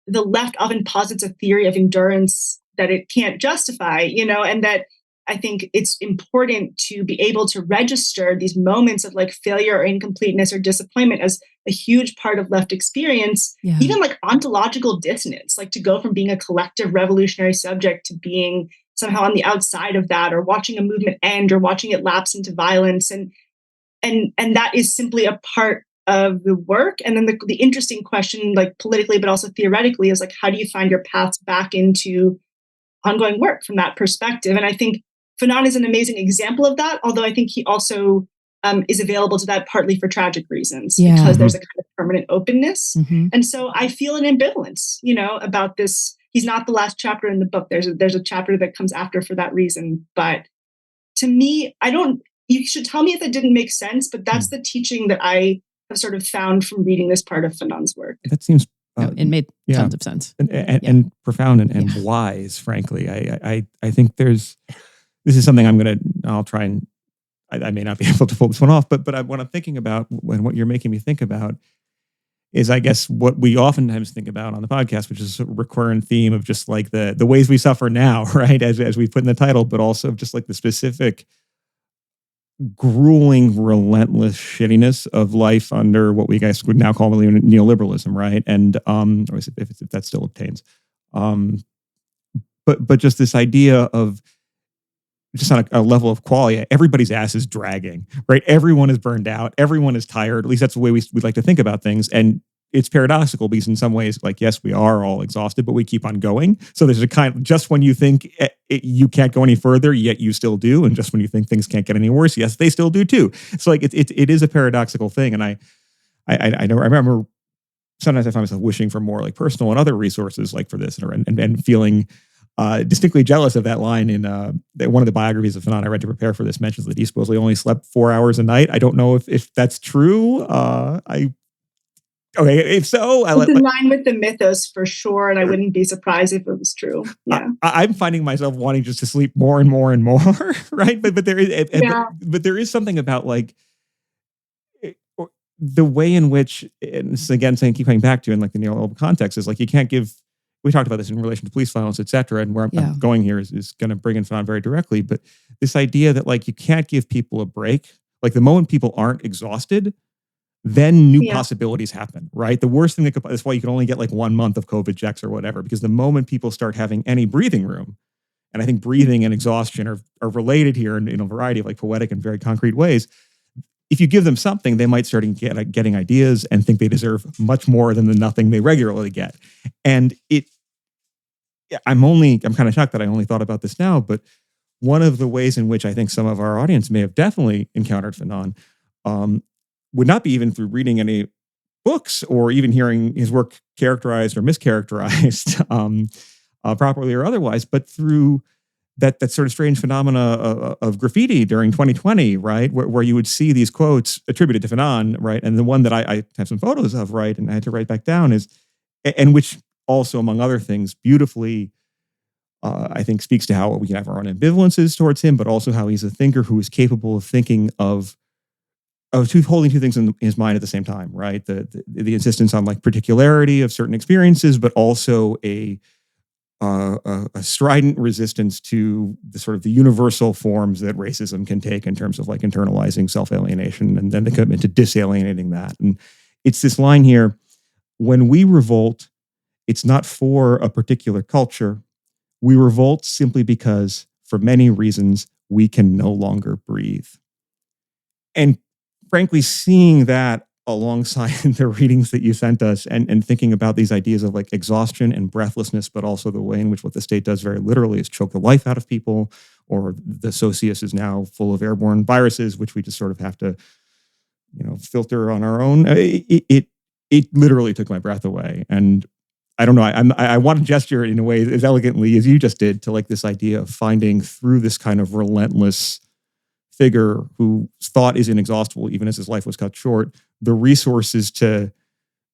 the left often posits a theory of endurance that it can't justify, and that I think it's important to be able to register these moments of like failure or incompleteness or disappointment as a huge part of left experience, even like ontological dissonance, like to go from being a collective revolutionary subject to being somehow on the outside of that, or watching a movement end or watching it lapse into violence. And that is simply a part of the work. And then the interesting question, like politically, but also theoretically, is like, how do you find your paths back into ongoing work from that perspective? And I think Fanon is an amazing example of that, although I think he also is available to that partly for tragic reasons, because there's a kind of permanent openness. And so I feel an ambivalence, about this. He's not the last chapter in the book. There's a chapter that comes after for that reason. But to me, you should tell me if it didn't make sense, but that's the teaching that I have sort of found from reading this part of Fanon's work. That seems... it made tons of sense. And profound and wise, frankly. I think this is something I'll try and, I may not be able to pull this one off, but what I'm thinking about, and what you're making me think about, is I guess what we oftentimes think about on the podcast, which is a recurrent theme of just like the ways we suffer now, right? As we put in the title, but also just like the specific grueling, relentless shittiness of life under what we guys would now call neoliberalism, right? And or if that still obtains. But just this idea of just on a level of qualia, everybody's ass is dragging, right? Everyone is burned out. Everyone is tired. At least that's the way we like to think about things. And it's paradoxical because in some ways, like, yes, we are all exhausted, but we keep on going. So there's a kind of, just when you think you can't go any further, yet you still do. And just when you think things can't get any worse, yes, they still do too. So like, it is a paradoxical thing. And I remember sometimes I find myself wishing for more like personal and other resources like for this and feeling distinctly jealous of that line in one of the biographies of Fanon I read to prepare for this mentions that he supposedly only slept 4 hours a night. I don't know if that's true. Okay, if so, it's in line with the mythos for sure, and I wouldn't be surprised if it was true. Yeah, I'm finding myself wanting just to sleep more and more and more, right? But there is, but there is something about like the way in which, and this is again saying keep coming back to in like the neoliberal context is like you can't give. We talked about this in relation to police violence, et cetera, and where I'm going here is going to bring in Fanon very directly. But this idea that like you can't give people a break, like the moment people aren't exhausted, then new possibilities happen, right? The worst thing that's why you can only get like 1 month of COVID checks or whatever, because the moment people start having any breathing room, and I think breathing and exhaustion are related here in a variety of like poetic and very concrete ways. If you give them something, they might start getting ideas and think they deserve much more than the nothing they regularly get. And I'm kind of shocked that I only thought about this now, but one of the ways in which I think some of our audience may have definitely encountered Fanon would not be even through reading any books or even hearing his work characterized or mischaracterized properly or otherwise, but through that sort of strange phenomena of graffiti during 2020, right? Where you would see these quotes attributed to Fanon, right? And the one that I have some photos of, right? And I had to write back down is, and which also, among other things, beautifully, I think speaks to how we can have our own ambivalences towards him, but also how he's a thinker who is capable of thinking of holding two things in his mind at the same time, right? The insistence on like particularity of certain experiences, but also a strident resistance to the sort of the universal forms that racism can take in terms of like internalizing self-alienation and then the commitment to disalienating that. And it's this line here, when we revolt, it's not for a particular culture. We revolt simply because, for many reasons, we can no longer breathe. And frankly, seeing that alongside the readings that you sent us and thinking about these ideas of like exhaustion and breathlessness, but also the way in which what the state does very literally is choke the life out of people, or the socius is now full of airborne viruses, which we just sort of have to, filter on our own. It literally took my breath away. And I don't know, I want to gesture in a way as elegantly as you just did to like this idea of finding through this kind of relentless figure whose thought is inexhaustible, even as his life was cut short, the resources to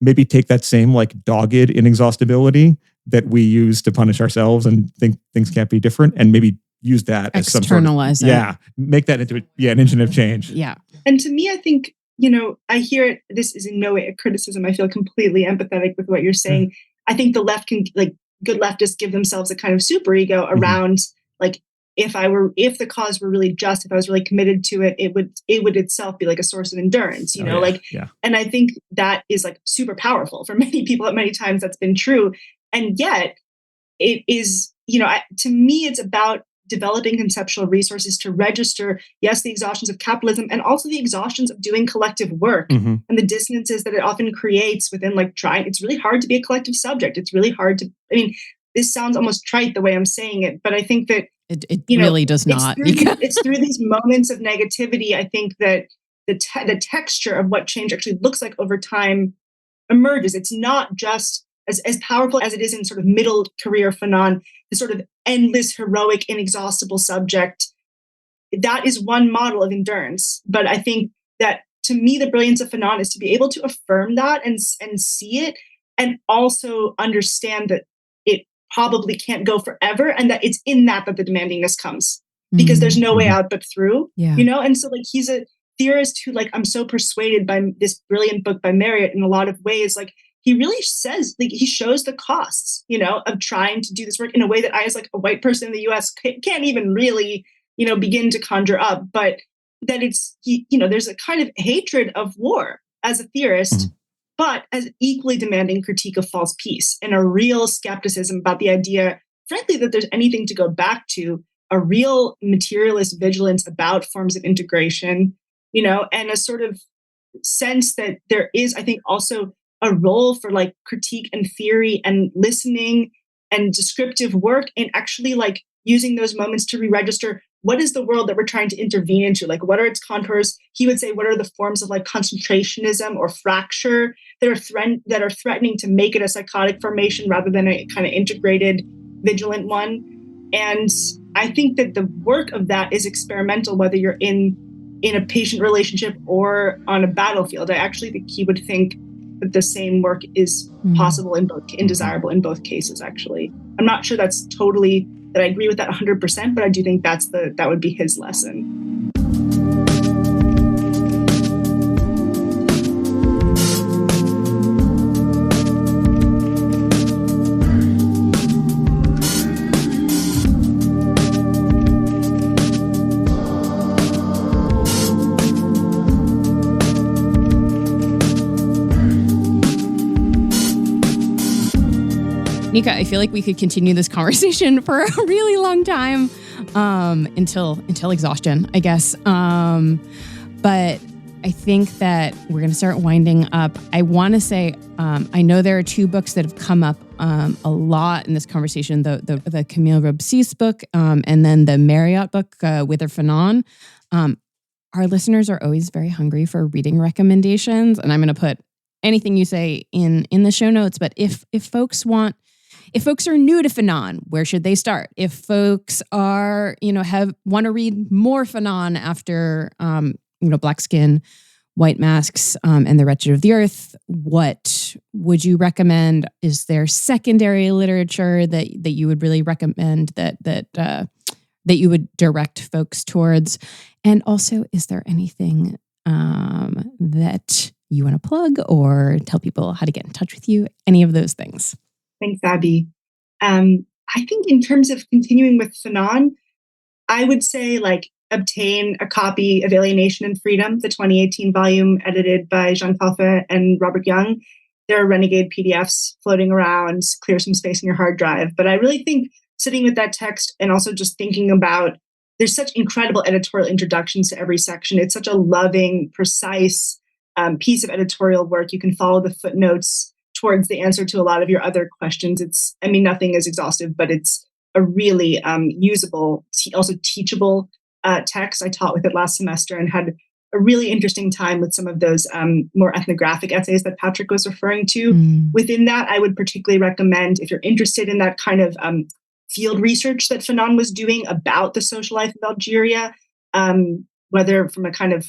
maybe take that same like dogged inexhaustibility that we use to punish ourselves and think things can't be different, and maybe use that as some sort of, make that into an engine of change. Yeah. And to me, I think, I hear it, this is in no way a criticism. I feel completely empathetic with what you're saying. Mm-hmm. I think the left can, like, good leftists give themselves a kind of superego around, like, if the cause were really just, if I was really committed to it, it would itself be like a source of endurance, and I think that is like super powerful for many people. At many times that's been true. And yet it is, to me, it's about developing conceptual resources to register, yes, the exhaustions of capitalism and also the exhaustions of doing collective work and the dissonances that it often creates within like trying. It's really hard to be a collective subject. It's really hard to, this sounds almost trite the way I'm saying it, but I think that it really does not. It's through these moments of negativity, I think, that the texture of what change actually looks like over time emerges. It's not just as powerful as it is in sort of middle career Fanon, the sort of endless, heroic, inexhaustible subject. That is one model of endurance. But I think that, to me, the brilliance of Fanon is to be able to affirm that and see it, and also understand that it probably can't go forever, and that it's in that the demandingness comes, because there's no way out but through, and so like he's a theorist who, like, I'm so persuaded by this brilliant book by Marriott in a lot of ways. Like, he really says, like, he shows the costs, of trying to do this work in a way that I, as like a white person in the US, can't even really, begin to conjure up, but that it's, there's a kind of hatred of war as a theorist, but as equally demanding critique of false peace and a real skepticism about the idea, frankly, that there's anything to go back to a real materialist vigilance about forms of integration, and a sort of sense that there is, I think, also a role for like critique and theory and listening and descriptive work, and actually like using those moments to re-register what is the world that we're trying to intervene into? Like, what are its contours? He would say, what are the forms of like concentrationism or fracture that are threatening to make it a psychotic formation rather than a kind of integrated, vigilant one? And I think that the work of that is experimental, whether you're in a patient relationship or on a battlefield. I actually think he would think that the same work is possible in both, indesirable in both cases, actually. I'm not sure that I agree with that 100%, but I do think that would be his lesson. Nica, I feel like we could continue this conversation for a really long time, until exhaustion, I guess. But I think that we're going to start winding up. I want to say, I know there are two books that have come up a lot in this conversation: the Camille Robsys book, and then the Marriott book, with Fanon. Our listeners are always very hungry for reading recommendations, and I'm going to put anything you say in the show notes. But if folks are new to Fanon, where should they start? If folks are, want to read more Fanon after, Black Skin, White Masks, and The Wretched of the Earth, what would you recommend? Is there secondary literature that you would really recommend that you would direct folks towards? And also, is there anything that you want to plug or tell people how to get in touch with you? Any of those things? Thanks, Abby. I think in terms of continuing with Fanon, I would say obtain a copy of Alienation and Freedom, the 2018 volume edited by Jean Calfin and Robert Young. There are renegade PDFs floating around, clear some space in your hard drive. But I really think sitting with that text and also just thinking about, there's such incredible editorial introductions to every section. It's such a loving, precise piece of editorial work. You can follow the footnotes towards the answer to a lot of your other questions. Nothing is exhaustive, but it's a really usable, also teachable text. I taught with it last semester and had a really interesting time with some of those more ethnographic essays that Patrick was referring to. Within that, I would particularly recommend, if you're interested in that kind of field research that Fanon was doing about the social life of Algeria, whether from a kind of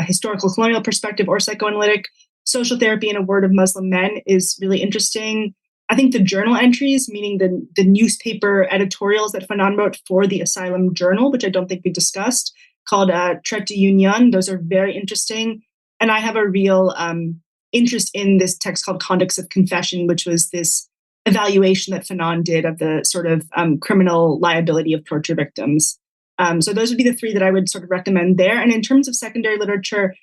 historical colonial perspective or psychoanalytic, Social Therapy in a Word of Muslim Men is really interesting. I think the journal entries, meaning the newspaper editorials that Fanon wrote for the Asylum Journal, which I don't think we discussed, called Traite d'Union, those are very interesting. And I have a real interest in this text called Conducts of Confession, which was this evaluation that Fanon did of the sort of criminal liability of torture victims. So those would be the three that I would sort of recommend there. And in terms of secondary literature,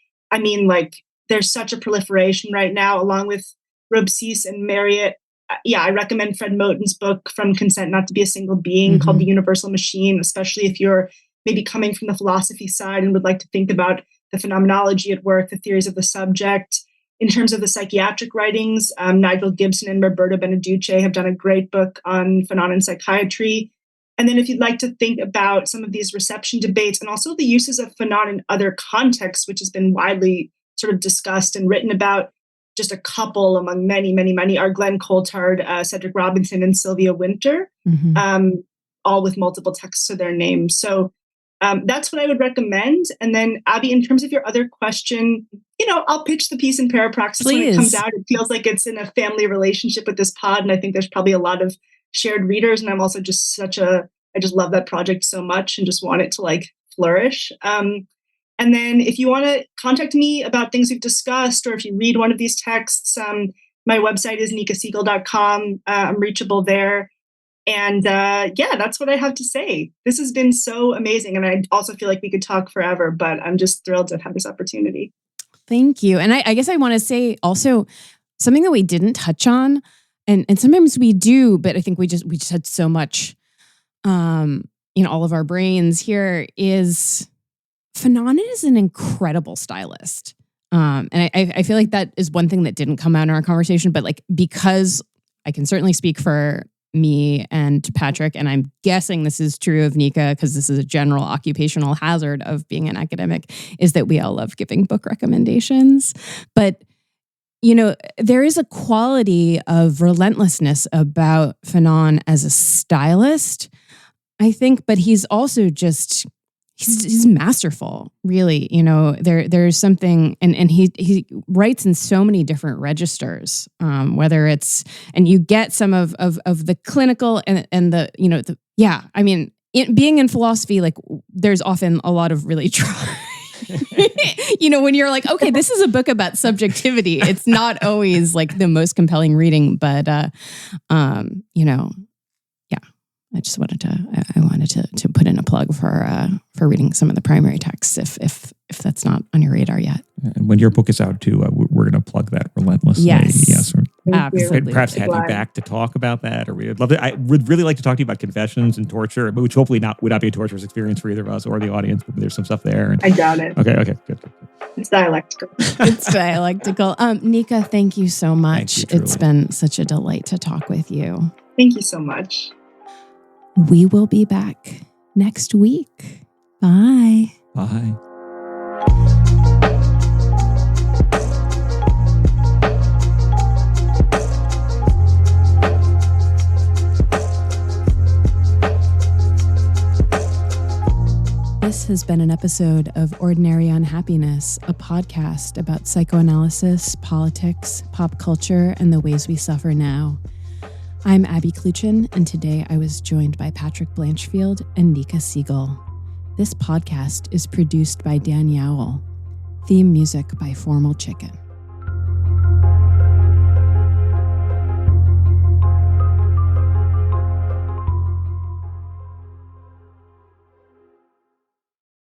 there's such a proliferation right now, along with Robsys and Marriott. I recommend Fred Moten's book, From Consent Not to Be a Single Being, called The Universal Machine, especially if you're maybe coming from the philosophy side and would like to think about the phenomenology at work, the theories of the subject. In terms of the psychiatric writings, Nigel Gibson and Roberto Beneduce have done a great book on Fanon and psychiatry. And then if you'd like to think about some of these reception debates and also the uses of Fanon in other contexts, which has been widely sort of discussed and written about, just a couple among many, many, many are Glenn Coulthard, Cedric Robinson, and Sylvia Winter, all with multiple texts to their names. So that's what I would recommend. And then, Abby, in terms of your other question, I'll pitch the piece in Parapraxis when it comes out. It feels like it's in a family relationship with this pod, and I think there's probably a lot of shared readers. And I'm also just I just love that project so much and just want it to flourish. And then if you want to contact me about things we've discussed, or if you read one of these texts, my website is nicasiegel.com. I'm reachable there. And that's what I have to say. This has been so amazing. And I also feel like we could talk forever, but I'm just thrilled to have this opportunity. Thank you. And I guess I want to say also something that we didn't touch on, and sometimes we do, but I think we just had so much all of our brains here is Fanon is an incredible stylist. And I feel like that is one thing that didn't come out in our conversation, but like, because I can certainly speak for me and Patrick, and I'm guessing this is true of Nica, because this is a general occupational hazard of being an academic, is that we all love giving book recommendations. But, there is a quality of relentlessness about Fanon as a stylist, I think, but he's also just, he's masterful, really. There's something, and he writes in so many different registers, whether it's, and you get some of the clinical and the, being in philosophy, like there's often a lot of really when you're like, okay, this is a book about subjectivity, it's not always like the most compelling reading, but, I just wanted to put in a plug for reading some of the primary texts if that's not on your radar yet. And when your book is out too, we're going to plug that relentlessly. Yes, absolutely. Perhaps have you back to talk about that, or we would love to. I would really like to talk to you about confessions and torture, which hopefully would not be a torturous experience for either of us or the audience. But there's some stuff there. And, I doubt it. Okay, good. It's dialectical. It's dialectical. Nica, thank you so much. You, it's been such a delight to talk with you. Thank you so much. We will be back next week. Bye. Bye. This has been an episode of Ordinary Unhappiness, a podcast about psychoanalysis, politics, pop culture, and the ways we suffer now. I'm Abby Clinician, and today I was joined by Patrick Blanchfield and Nica Siegel. This podcast is produced by Dan Yowell. Theme music by Formal Chicken.